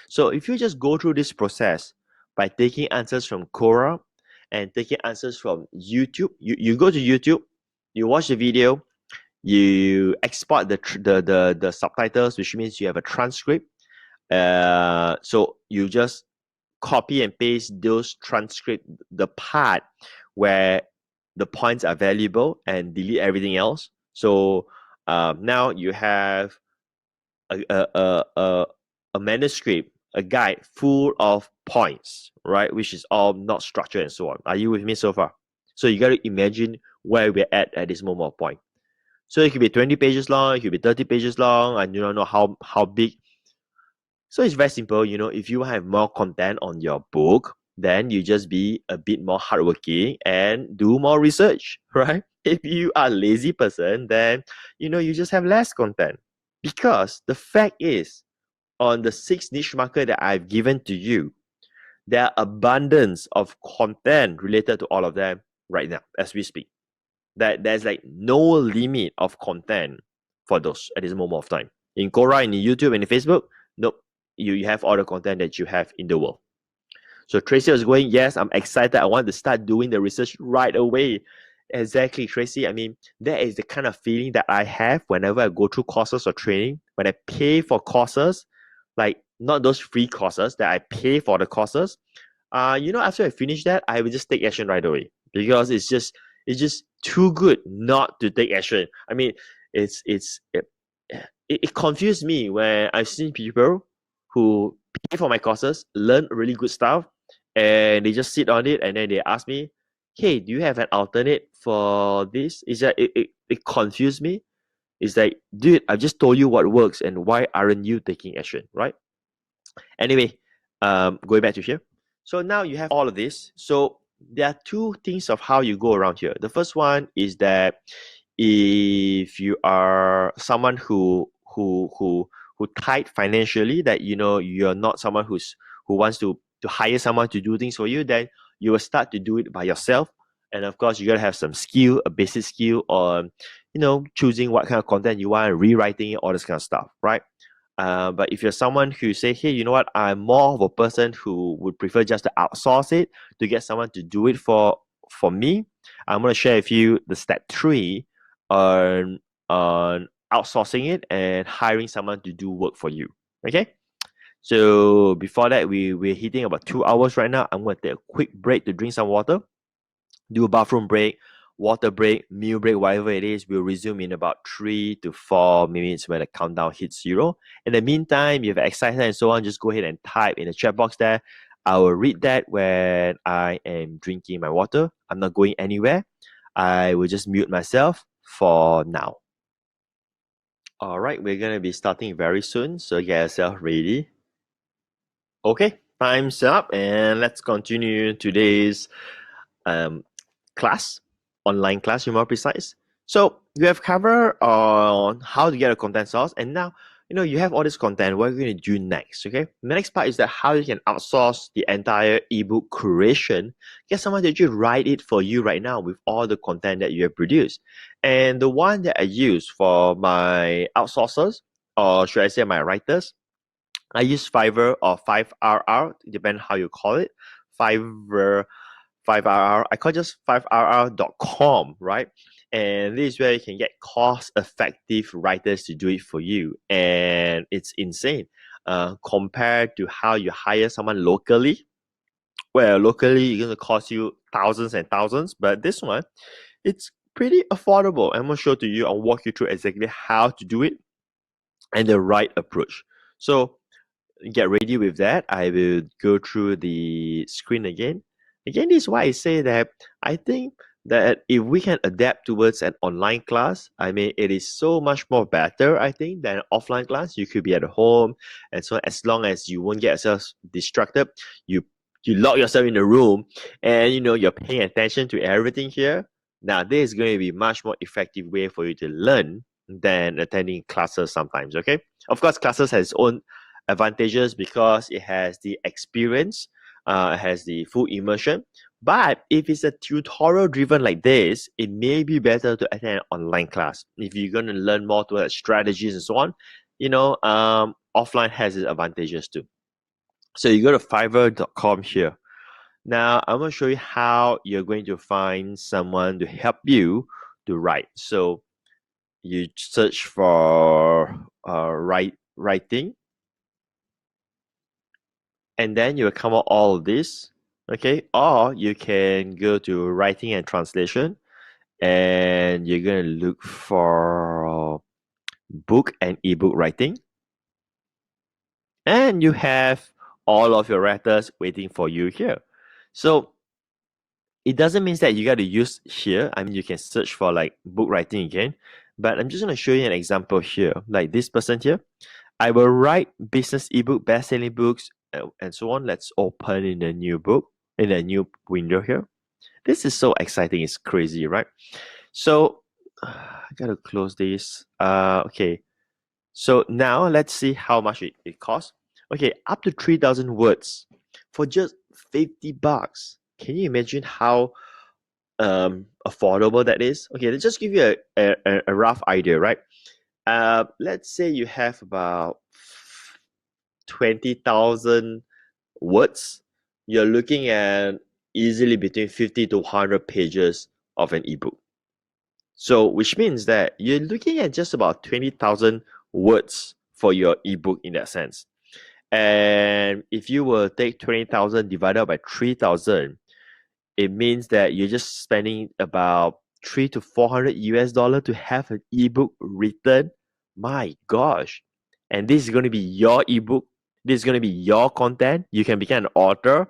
So if you just go through this process by taking answers from Quora and taking answers from YouTube, you go to YouTube, you watch the video, you export the subtitles, which means you have a transcript. So you just copy and paste those transcript, the part where the points are valuable, and delete everything else. So now you have a manuscript, a guide full of points, right? Which is all not structured and so on. Are you with me so far? So you got to imagine where we're at this moment of point. So it could be 20 pages long, it could be 30 pages long. I do not know how big. So it's very simple. If you have more content on your book, then you just be a bit more hardworking and do more research, right? If you are a lazy person, then you just have less content. Because the fact is, on the 6 niche market that I've given to you, there are abundance of content related to all of them right now as we speak. That there's like no limit of content for those at this moment of time. In Quora, in YouTube, and in Facebook, nope, you have all the content that you have in the world. So Tracy was going, yes, I'm excited. I want to start doing the research right away. Exactly, Tracy. I mean, that is the kind of feeling that I have whenever I go through courses or training. When I pay for courses, like not those free courses, that I pay for the courses. After I finish that, I will just take action right away because it's just too good not to take action. I mean, it confused me when I've seen people who pay for my courses, learn really good stuff, and they just sit on it and then they ask me, hey, do you have an alternate for this? Is that it confused me. It's like, dude, I just told you what works and why aren't you taking action, right? Anyway, going back to here. So now you have all of this. So there are 2 things of how you go around here. The first one is that if you are someone who tight financially, that you're not someone who wants to hire someone to do things for you, then you will start to do it by yourself. And of course, you gotta have some skill, a basic skill on choosing what kind of content you want, rewriting it, all this kind of stuff, right? But if you're someone who say, hey, you know what, I'm more of a person who would prefer just to outsource it to get someone to do it for me, I'm going to share with you the step 3 on outsourcing it and hiring someone to do work for you. Okay. So before that, we're hitting about 2 hours right now. I'm going to take a quick break to drink some water, do a bathroom break, water break, meal break, whatever it is. We'll resume in about 3 to 4 minutes when the countdown hits 0. In the meantime, if you're excited and so on, just go ahead and type in the chat box there. I will read that when I am drinking my water. I'm not going anywhere. I will just mute myself for now. All right, we're going to be starting very soon, so get yourself ready. Okay, time's up, and let's continue today's class, online class, to be more precise. So you have covered on how to get a content source, and now you have all this content. What are you going to do next? Okay, the next part is that how you can outsource the entire ebook creation. Get someone to actually write it for you right now with all the content that you have produced. And the one that I use for my outsourcers, or should I say my writers, I use Fiverr or 5RR, depending how you call it. Fiverr, 5RR. I call it just 5RR.com, right? And this is where you can get cost-effective writers to do it for you. And it's insane compared to how you hire someone locally. Well, locally, it's going to cost you thousands and thousands. But this one, it's pretty affordable. I'm going to show to you. I'll walk you through exactly how to do it and the right approach. So get ready with that. I will go through the screen again. Again, this is why I say that I think that if we can adapt towards an online class, I mean, it is so much more better, I think, than offline class. You could be at home, and so as long as you won't get yourself distracted, you you lock yourself in the room, and you're paying attention to everything here. Now, this is going to be much more effective way for you to learn than attending classes sometimes. Okay, of course, classes has its own advantages because it has the experience, it has the full immersion. But if it's a tutorial driven like this, it may be better to attend an online class. If you're going to learn more towards strategies and so on, offline has its advantages too. So you go to fiverr.com here. Now I'm going to show you how you're going to find someone to help you to write. So you search for writing, and then you will come out all of this. Okay, or you can go to writing and translation, and you're going to look for book and ebook writing, and you have all of your writers waiting for you here. So it doesn't mean that you got to use here. I mean, you can search for like book writing again, but I'm just going to show you an example here. Like this person here, I will write business ebook, best-selling books, and so on. Let's open in a new book, in a new window here. This is so exciting. It's crazy, right? So I gotta close this. Okay. So now let's see how much it costs. Okay, up to 3,000 words for just $50. Can you imagine how affordable that is? Okay, let's just give you a rough idea, right? Let's say you have about 20,000 words. You're looking at easily between 50 to 100 pages of an ebook. So, which means that you're looking at just about 20,000 words for your ebook in that sense. And if you will take 20,000 divided by 3,000, it means that you're just spending about 3 to 400 US dollar to have an ebook written. My gosh. And this is going to be your ebook. This is going to be your content. You can become an author.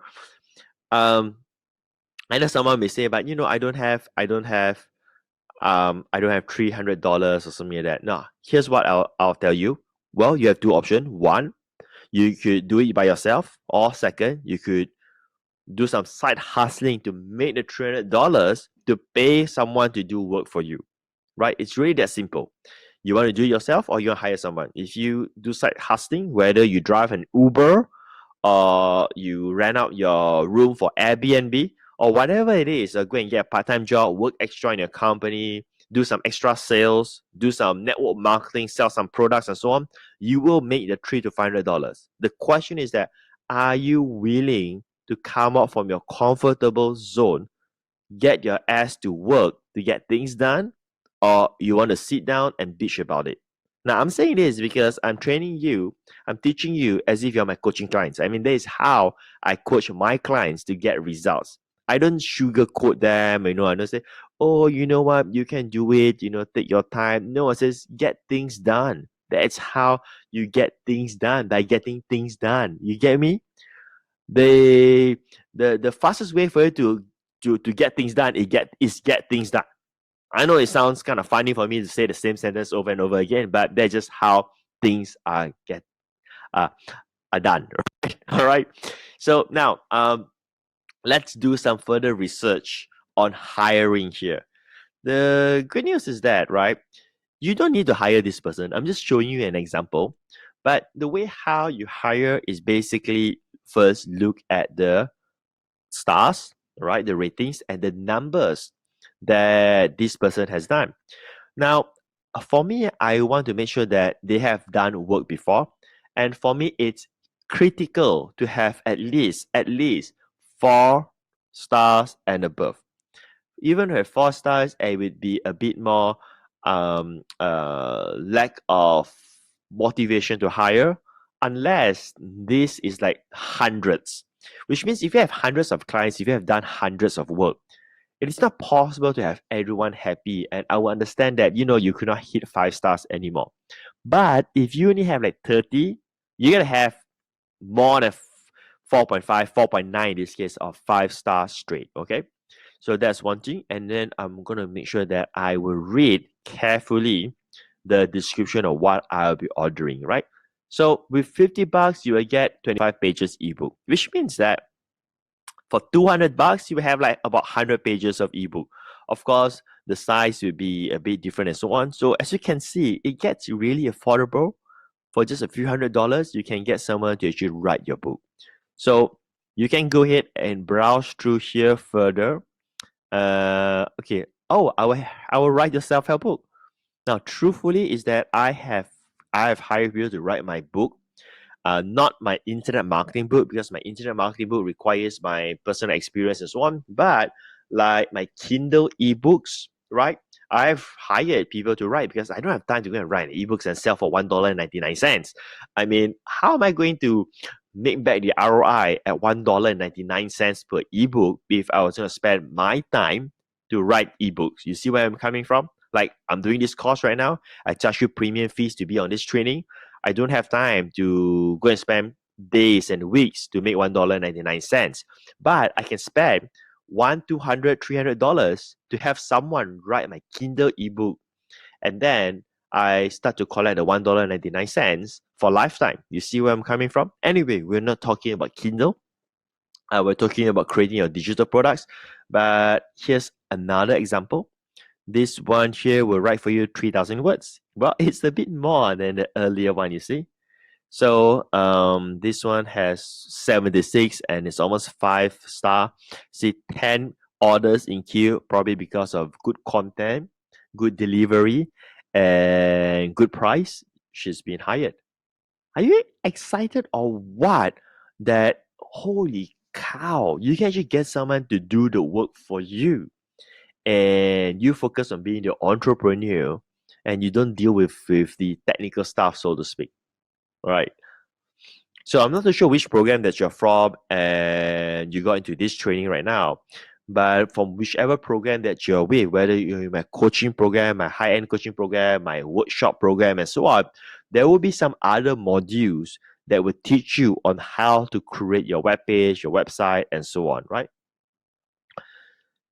I know someone may say, but I don't have $300 or something like that. No, here's what I'll tell you. Well, you have two options. One, you could do it by yourself, or second, you could do some side hustling to make the $300 to pay someone to do work for you. Right? It's really that simple. You want to do it yourself, or you want to hire someone. If you do side hustling, whether you drive an Uber or you rent out your room for Airbnb or whatever it is, go and get a part-time job, work extra in your company, do some extra sales, do some network marketing, sell some products and so on, you will make the $300 to $500. The question is that, are you willing to come out from your comfortable zone, get your ass to work to get things done, or you want to sit down and bitch about it? Now, I'm saying this because I'm training you, I'm teaching you as if you're my coaching clients. I mean, that is how I coach my clients to get results. I don't sugarcoat them, I don't say, oh, you know what, you can do it, take your time. No, I says, get things done. That's how you get things done, by getting things done. You get me? The fastest way for you to get things done is get things done. I know it sounds kind of funny for me to say the same sentence over and over again, but that's just how things are done. Right? All right. So now, let's do some further research on hiring here. The good news is that, right, you don't need to hire this person. I'm just showing you an example. But the way how you hire is basically first look at the stars, right, the ratings and the numbers that this person has done. Now, for me, I want to make sure that they have done work before. And for me, it's critical to have at least 4 stars and above. Even with 4 stars, it would be a bit more lack of motivation to hire, unless this is like hundreds. Which means if you have hundreds of clients, if you have done hundreds of work, it is not possible to have everyone happy. And I will understand that you could not hit 5 stars anymore. But if you only have like 30, you're gonna have more than 4.5, 4.9 in this case of 5 stars straight. Okay. So that's one thing. And then I'm going to make sure that I will read carefully the description of what I'll be ordering, right? So with $50, you will get 25 pages ebook, which means that for $200, you will have like about 100 pages of ebook. Of course, the size will be a bit different and so on. So as you can see, it gets really affordable. For just a few $100s, you can get someone to actually write your book. So you can go ahead and browse through here further. Okay. Oh, I will write the self-help book. Now, truthfully, is that I have hired people to write my book, not my internet marketing book, because my internet marketing book requires my personal experience and so on. But like my Kindle ebooks, right? I've hired people to write because I don't have time to go and write ebooks and sell for $1.99. I mean, how am I going to make back the ROI at $1.99 per ebook if I was going to spend my time to write ebooks? You see where I'm coming from? Like, I'm doing this course right now. I charge you premium fees to be on this training. I don't have time to go and spend days and weeks to make $1.99. But I can spend $100, $200, $300 to have someone write my Kindle ebook. And then I start to collect the $1.99 for lifetime. You see where I'm coming from? Anyway, we're not talking about Kindle. We're talking about creating your digital products. But here's another example. This one here will write for you 3,000 words. Well, it's a bit more than the earlier one, you see. So this one has 76 and it's almost 5-star. See, 10 orders in queue, probably because of good content, good delivery, and good price. She's been hired. Are you excited or what? That holy cow, you can actually get someone to do the work for you, and you focus on being the entrepreneur, and you don't deal with the technical stuff, so to speak. All right. So I'm not too sure which program that you're from and you got into this training right now. But from whichever program that you're with, whether you're in my coaching program, my high-end coaching program, my workshop program, and so on, there will be some other modules that will teach you on how to create your web page, your website, and so on, right?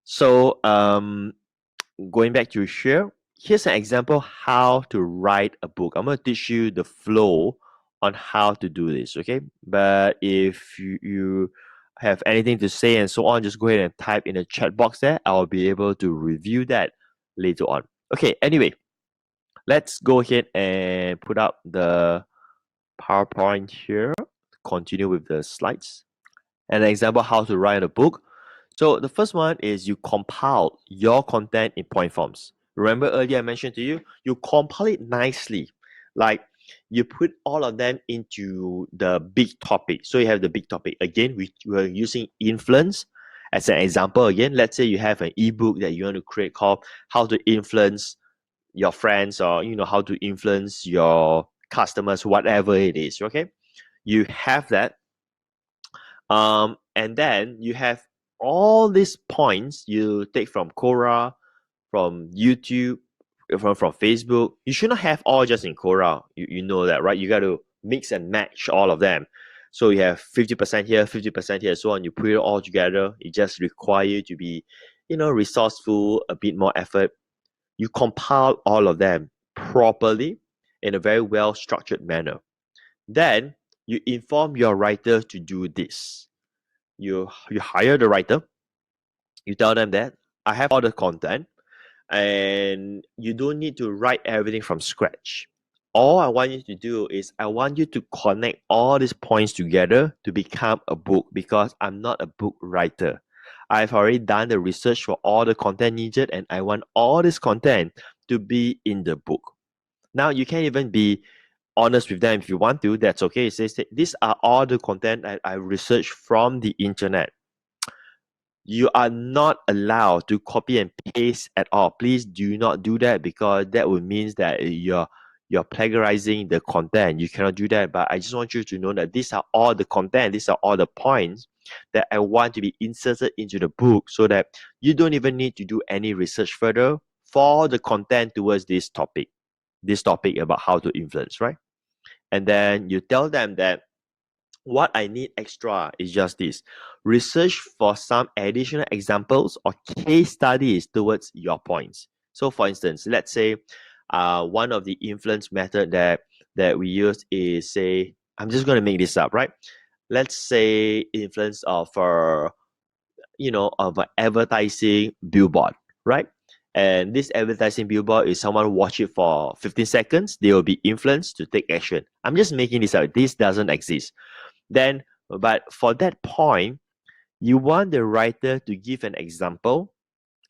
So going back to here, here's an example how to write a book. I'm going to teach you the flow on how to do this, okay? But if you have anything to say and so on, just go ahead and type in the chat box there. I'll be able to review that later on. Okay, anyway, let's go ahead and put up the PowerPoint here. Continue with the slides. An example how to write a book. So the first one is you compile your content in point forms. Remember earlier I mentioned to you, you compile it nicely. Like you put all of them into the big topic. So you have the big topic. Again, we're using influence as an example. Again, let's say you have an ebook that you want to create called How to Influence Your Friends, or how to influence your customers, whatever it is. Okay. You have that. And then you have all these points you take from Quora, from YouTube, from Facebook. You should not have all just in Quora. You know that, right? You got to mix and match all of them. So you have 50% here, 50% here, so on. You put it all together. It just requires you to be, resourceful, a bit more effort. You compile all of them properly in a very well structured manner. Then you inform your writer to do this. You hire the writer. You tell them that I have all the content, and you don't need to write everything from scratch. All I want you to do is I want you to connect all these points together to become a book, because I'm not a book writer. I've already done the research for all the content needed, and I want all this content to be in the book. Now, you can even be honest with them if you want to. That's okay. It says that these are all the content that I researched from the internet. You are not allowed to copy and paste at all. Please do not do that, because that would mean that you're plagiarizing the content. You cannot do that. But I just want you to know that these are all the content, these are all the points that I want to be inserted into the book, so that you don't even need to do any research further for the content towards this topic about how to influence, right? And then you tell them that What I need extra is just this: research for some additional examples or case studies towards your points. So for instance, let's say one of the influence method that we use is, say, I'm just going to make this up, right? Let's say influence of of an advertising billboard, right? And this advertising billboard is someone watch it for 15 seconds, they will be influenced to take action. I'm just making this up. This doesn't exist. Then, but for that point, you want the writer to give an example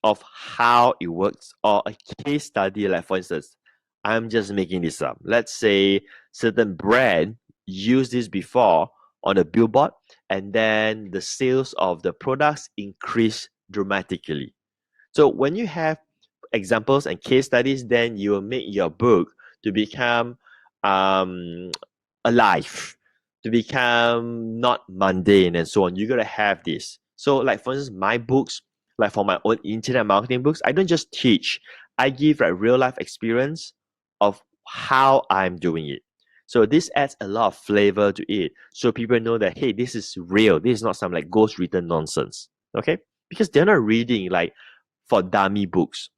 of how it works or a case study. Like for instance, I'm just making this up. Let's say certain brand used this before on a billboard, and then the sales of the products increase dramatically. So when you have examples and case studies, then you will make your book to become um, alive, to become not mundane and so on. You gotta have this. So, like for instance, my books, like for my own internet marketing books, I don't just teach. I give like real life experience of how I'm doing it. So this adds a lot of flavor to it. So people know that, hey, this is real. This is not some like ghost written nonsense. Okay? Because they're not reading like for dummy books.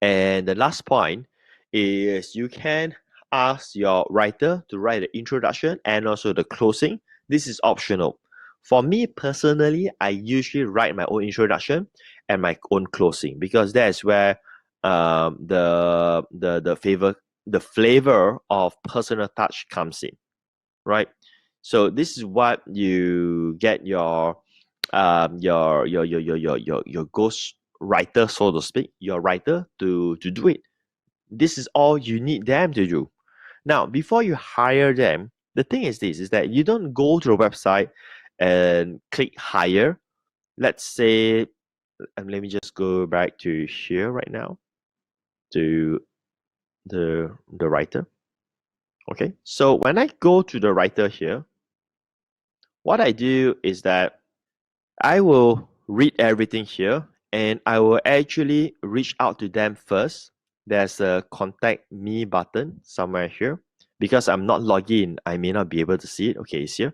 And the last point is you can ask your writer to write the introduction and also the closing. This is optional. For me personally, I usually write my own introduction and my own closing, because that's where the flavor of personal touch comes in, right? So this is what you get your ghost writer, so to speak, your writer to do it. This is all you need them to do. Now, before you hire them, the thing is this: is that you don't go to the website and click hire. Let's say, let me just go back to here right now to the writer. Okay, so when I go to the writer here, what I do is that I will read everything here and I will actually reach out to them first. There's a contact me button somewhere here. Because I'm not logged in, I may not be able to see it. Okay, it's here.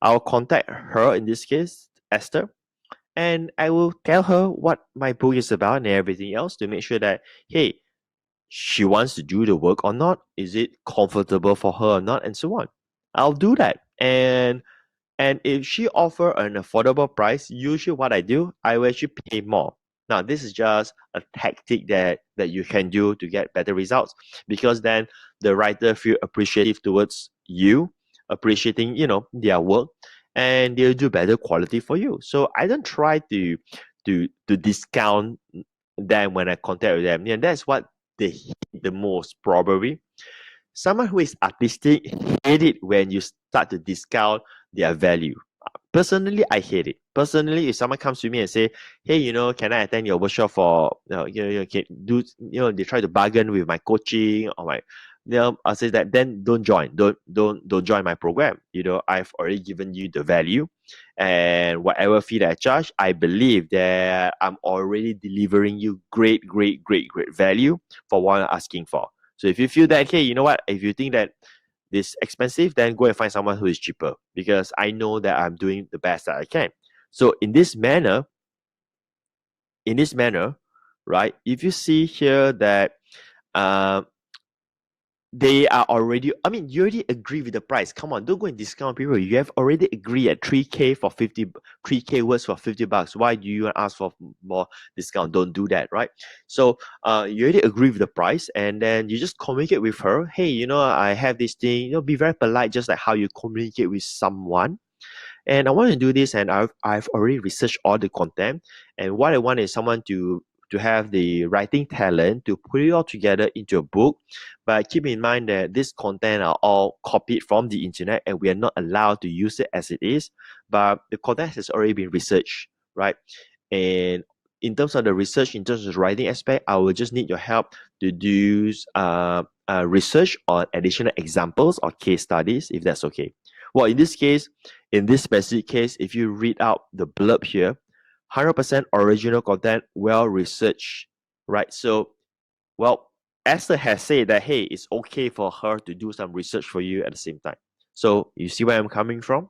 I'll contact her, in this case, Esther, and I will tell her what my book is about and everything else, to make sure that, hey, she wants to do the work or not. Is it comfortable for her or not? And so on. I'll do that. And if she offer an affordable price, usually what I do, I will actually pay more. Now, this is just a tactic that you can do to get better results, because then the writer feel appreciative towards you, appreciating, their work, and they'll do better quality for you. So I don't try to discount them when I contact with them. And that's what they hate the most, probably. Someone who is artistic hate it when you start to discount their value. Personally, I hate it. Personally, if someone comes to me and say, "Hey, can I attend your workshop for, can do, they try to bargain with my coaching or my," I'll say that, then don't join. Don't join my program. I've already given you the value, and whatever fee that I charge, I believe that I'm already delivering you great, great, great, great value for what I'm asking for. So if you feel that, hey, you know what, if you think that this expensive, then go and find someone who is cheaper, because I know that I'm doing the best that I can. So in this manner, right? If you see here that uh, they are already, I mean, you already agree with the price. Come on, don't go and discount people. You have already agreed at 3K for 3K words for $50. Why do you ask for more discount? Don't do that, right? So you already agree with the price, and then you just communicate with her. Hey, I have this thing. Be very polite, just like how you communicate with someone. And I want to do this, and I've already researched all the content. And what I want is someone to have the writing talent to put it all together into a book. But keep in mind that this content are all copied from the internet, and we are not allowed to use it as it is. But the content has already been researched, right? And in terms of the research, in terms of the writing aspect, I will just need your help to do research on additional examples or case studies, if that's okay. Well, in this case, in this specific case, if you read out the blurb here, 100% original content, well researched, right? So, well, Esther has said that, hey, it's okay for her to do some research for you at the same time. So you see where I'm coming from?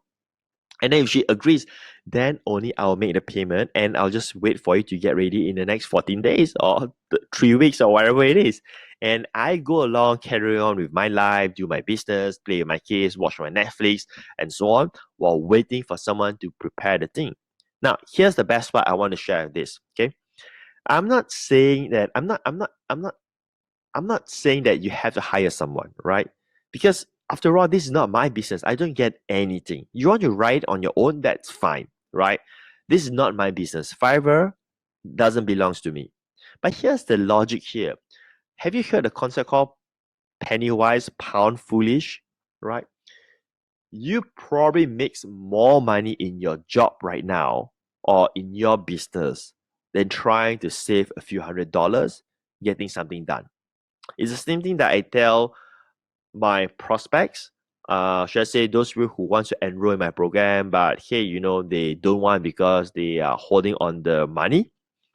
And then if she agrees, then only I'll make the payment and I'll just wait for you to get ready in the next 14 days or 3 weeks or whatever it is. And I go along, carry on with my life, do my business, play with my kids, watch my Netflix, and so on, while waiting for someone to prepare the thing. Now, here's the best part I want to share with this. Okay. I'm not saying that I'm not saying that you have to hire someone, right? Because after all, this is not my business. I don't get anything. You want to write on your own, that's fine, right? This is not my business. Fiverr doesn't belongs to me. But here's the logic here. Have you heard the concept called penny wise, pound foolish, right? You probably makes more money in your job right now or in your business than trying to save a few $100 getting something done. It's the same thing that I tell my prospects. Should I say those people who want to enroll in my program, but hey, they don't want because they are holding on the money.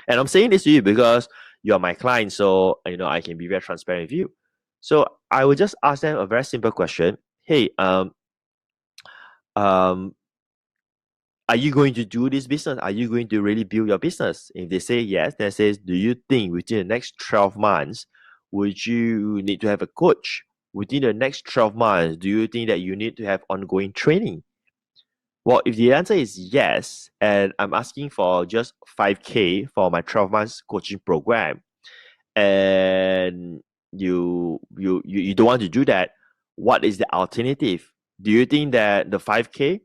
And I'm saying this to you because you're my client, so I can be very transparent with you. So I would just ask them a very simple question. Hey, um, are you going to do this business? Are you going to really build your business? If they say yes, then says, do you think within the next 12 months, would you need to have a coach? Within the next 12 months, do you think that you need to have ongoing training? Well, if the answer is yes, and I'm asking for just 5K for my 12 months coaching program, and you don't want to do that, what is the alternative? Do you think that the 5K,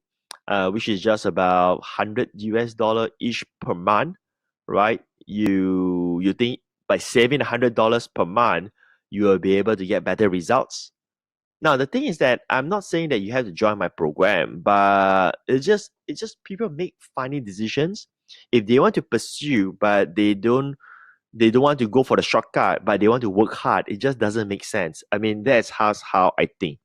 which is just about 100 US dollar each per month, right? You think by saving $100 per month, you will be able to get better results? Now the thing is that I'm not saying that you have to join my program, but it's just people make funny decisions. If they want to pursue, but they don't want to go for the shortcut, but they want to work hard. It just doesn't make sense. I mean, that's how I think.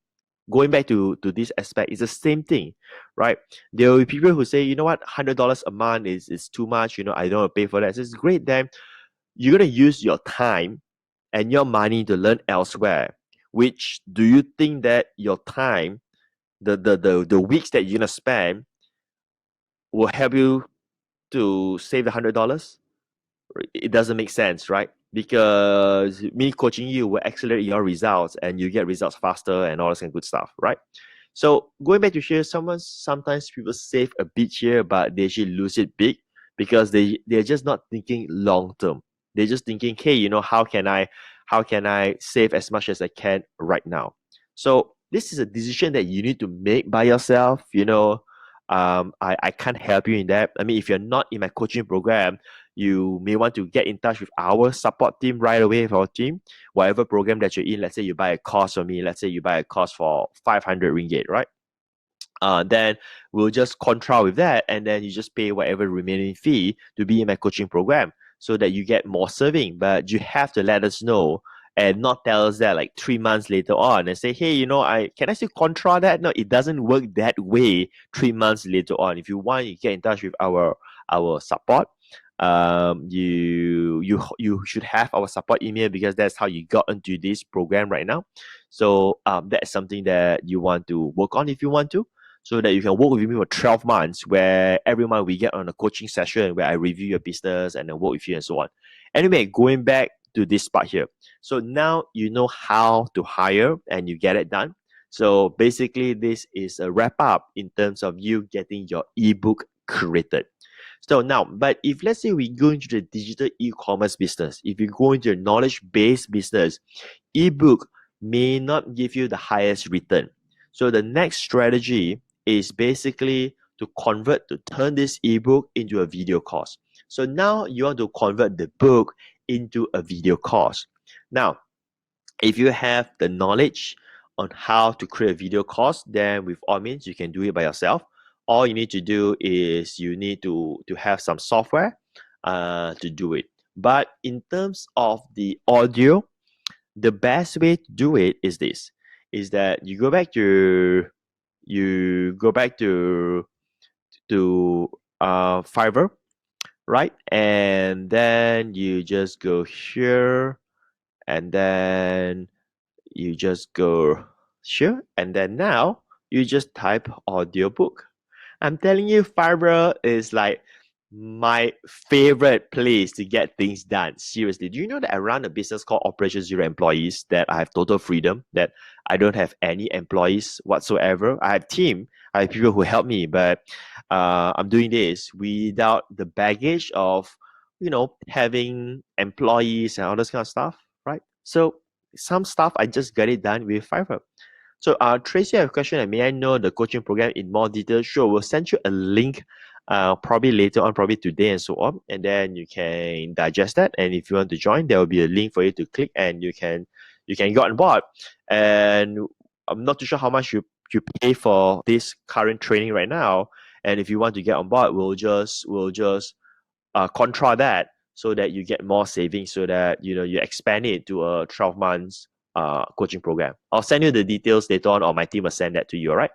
Going back to this aspect, it's the same thing, right? There will be people who say, you know what, $100 a month is too much. I don't want to pay for that. So it's great. Then you're gonna use your time and your money to learn elsewhere. Which do you think that your time, the weeks that you're gonna spend, will help you to save the $100? It doesn't make sense, right? Because me coaching you will accelerate your results and you get results faster and all this kind of good stuff, right? So going back to here, sometimes people save a bit here, but they actually lose it big because they're just not thinking long term. They're just thinking, hey, how can I save as much as I can right now? So this is a decision that you need to make by yourself. I can't help you in that. I mean, if you're not in my coaching program, you may want to get in touch with our support team right away with our team, whatever program that you're in. Let's say you buy a course from me. Let's say you buy a course for 500 ringgit, right? Then we'll just contra with that, and then you just pay whatever remaining fee to be in my coaching program so that you get more serving. But you have to let us know and not tell us that like 3 months later on and say, hey, I still contra that? No, it doesn't work that way 3 months later on. If you want, you get in touch with our support. You should have our support email because that's how you got into this program right now. So that's something that you want to work on if you want to, so that you can work with me for 12 months, where every month we get on a coaching session where I review your business and then work with you and so on. Anyway, going back to this part here. So now you know how to hire and you get it done. So basically, this is a wrap up in terms of you getting your ebook created. So now, but if let's say we go into the digital e-commerce business, if you go into a knowledge-based business, ebook may not give you the highest return. So the next strategy is basically to turn this ebook into a video course. So now you want to convert the book into a video course. Now, if you have the knowledge on how to create a video course, then with all means, you can do it by yourself. All you need to do is you need to have some software to do it. But in terms of the audio, the best way to do it is this: is that you go back to Fiverr, right? And then you just go here, and then you just go here, and then now You just type audiobook. I'm telling you, Fiverr is like my favorite place to get things done. Seriously, do you know that I run a business called Operation Zero Employees, that I have total freedom, that I don't have any employees whatsoever? I have team, I have people who help me, but I'm doing this without the baggage of, having employees and all this kind of stuff, right? So some stuff I just get it done with Fiverr. So, Tracy, I have a question. May I know the coaching program in more detail? Sure, we'll send you a link, probably later on, probably today and so on, and then you can digest that. And if you want to join, there will be a link for you to click, and you can get on board. And I'm not too sure how much you pay for this current training right now. And if you want to get on board, we'll just contra that so that you get more savings, so that you expand it to a 12 months coaching program. I'll send you the details later on, or my team will send that to you. All right.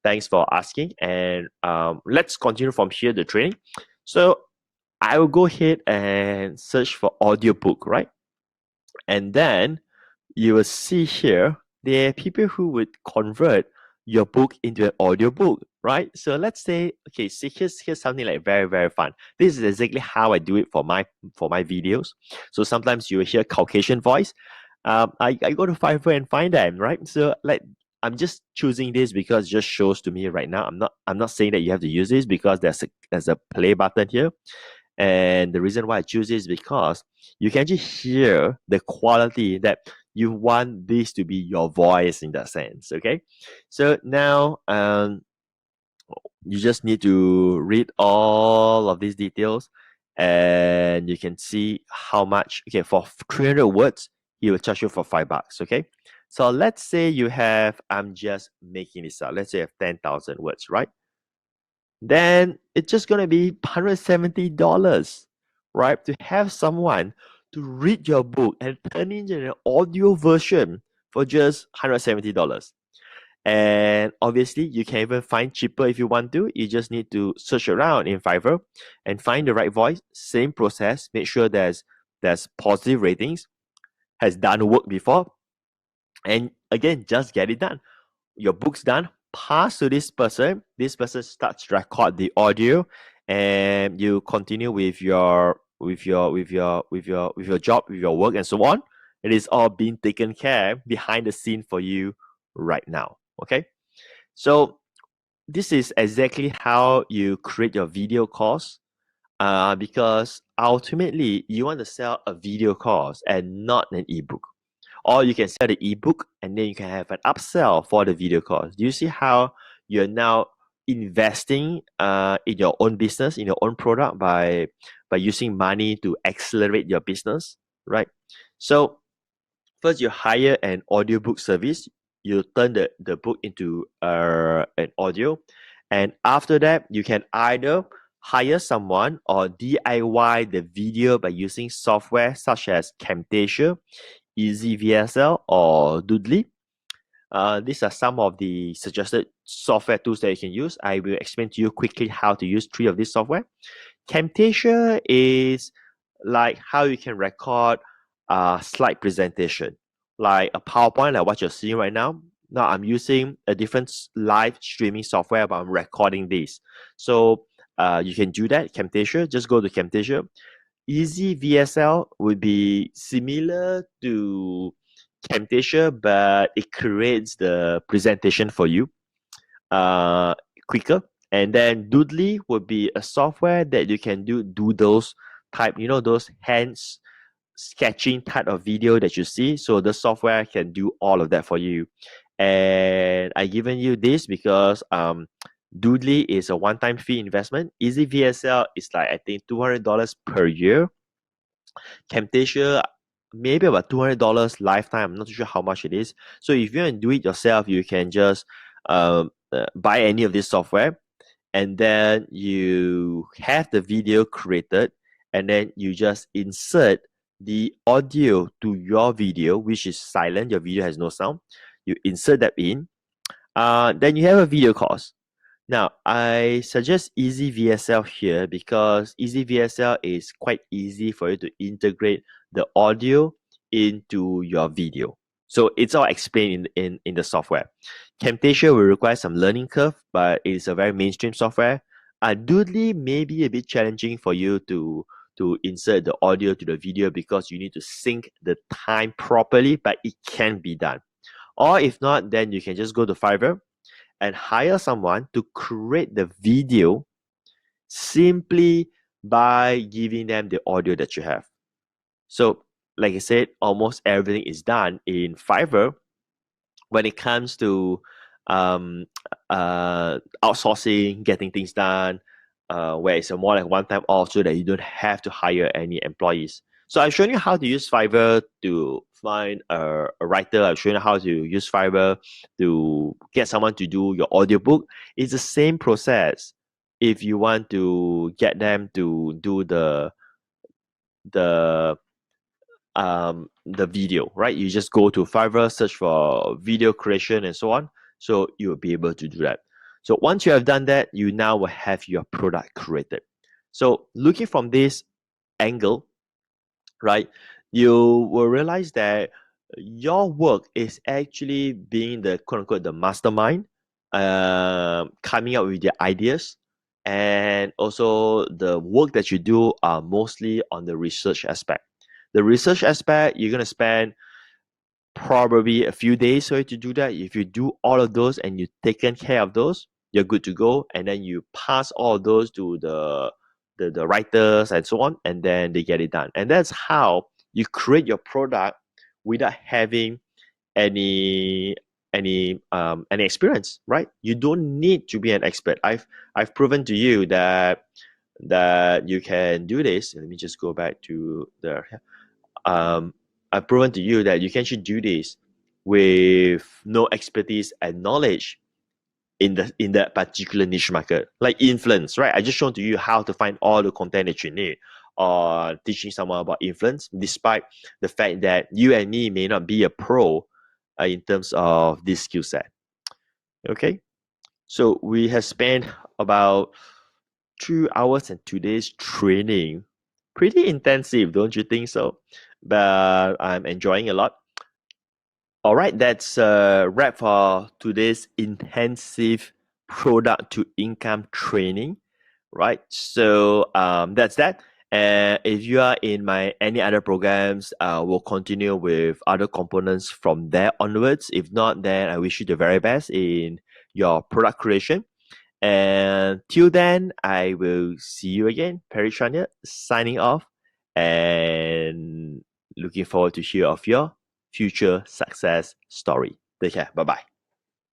Thanks for asking. And let's continue from here, the training. So I will go ahead and search for audiobook, right? And then you will see here, there are people who would convert your book into an audiobook, right? So let's say, okay, so here's something like very, very fun. This is exactly how I do it for my videos. So sometimes you will hear Caucasian voice. I go to Fiverr and find them, right? So like, I'm just choosing this because it just shows to me right now. I'm not saying that you have to use this, because there's a play button here. And the reason why I choose this is because you can just hear the quality that you want this to be your voice in that sense. Okay. So now you just need to read all of these details, and you can see how much. Okay, for 300 words, he will charge you for $5. Okay. So let's say you have, I'm just making this up. Let's say you have 10,000 words, right? Then it's just going to be $170, right? To have someone to read your book and turn it into an audio version for just $170. And obviously, you can even find cheaper if you want to. You just need to search around in Fiverr and find the right voice. Same process. Make sure there's positive ratings, has done work before, and again, just get it done. Your book's done, pass to this person. This person starts to record the audio, and you continue with your job, with your work, and so on. It is all being taken care behind the scene for you right now. Okay, so this is exactly how you create your video course. Because ultimately you want to sell a video course and not an ebook. Or you can sell the ebook and then you can have an upsell for the video course. Do you see how you're now investing in your own business, in your own product, by using money to accelerate your business, right? So first you hire an audiobook service. You turn the book into an audio. And after that, you can either hire someone or DIY the video by using software such as Camtasia, EasyVSL, or Doodly. These are some of the suggested software tools that you can use. I will explain to you quickly how to use 3 of these software. Camtasia is like how you can record a slide presentation, like a PowerPoint, like what you're seeing right now. Now I'm using a different live streaming software, but I'm recording this. So you can do that. Camtasia, just go to Camtasia. Easy VSL would be similar to Camtasia, but it creates the presentation for you quicker. And then Doodly would be a software that you can do doodles type, those hands sketching type of video that you see. So the software can do all of that for you. And I given you this because Doodly is a one-time fee investment. Easy VSL is like, I think, $200 per year. Camtasia, maybe about $200 lifetime. I'm not too sure how much it is. So if you want to do it yourself, you can just buy any of this software, and then you have the video created, and then you just insert the audio to your video, which is silent. Your video has no sound. You insert that in. Then you have a video course. Now, I suggest Easy VSL here because Easy VSL is quite easy for you to integrate the audio into your video. So it's all explained in the software. Camtasia will require some learning curve, but it is a very mainstream software. Doodly may be a bit challenging for you to insert the audio to the video because you need to sync the time properly, but it can be done. Or if not, then you can just go to Fiverr and hire someone to create the video simply by giving them the audio that you have. So, like I said, almost everything is done in Fiverr when it comes to outsourcing, getting things done, where it's a more like one-time off so that you don't have to hire any employees. So I've shown you how to use Fiverr to find a writer. I've shown you how to use Fiverr to get someone to do your audiobook. It's the same process if you want to get them to do the the video, right? You just go to Fiverr, search for video creation and so on. So you'll be able to do that. So once you have done that, you now will have your product created. So looking from this angle, right, you will realize that your work is actually being the quote unquote the mastermind, coming up with the ideas, and also the work that you do are mostly on the research aspect. The research aspect, you're gonna spend probably a few days for you to do that. If you do all of those and you've taken care of those, you're good to go. And then you pass all of those to the writers and so on, and then they get it done. And that's how you create your product without having any any experience, right? You don't need to be an expert. I've proven to you that you can do this. Let me just go back to the I've proven to you that you can actually do this with no expertise and knowledge in that particular niche market, like influence, right? I just shown to you how to find all the content that you need, or teaching someone about influence, despite the fact that you and me may not be a pro in terms of this skill set. Okay, so we have spent about 2 hours and 2 days training. Pretty intensive, don't you think so? But I'm enjoying a lot. All right, that's a wrap for today's intensive product to income training, right? So that's that. And if you are in my any other programs, we'll continue with other components from there onwards. If not, then I wish you the very best in your product creation. And till then, I will see you again. Patric signing off, and looking forward to hear of your future success story. Take care. Bye bye.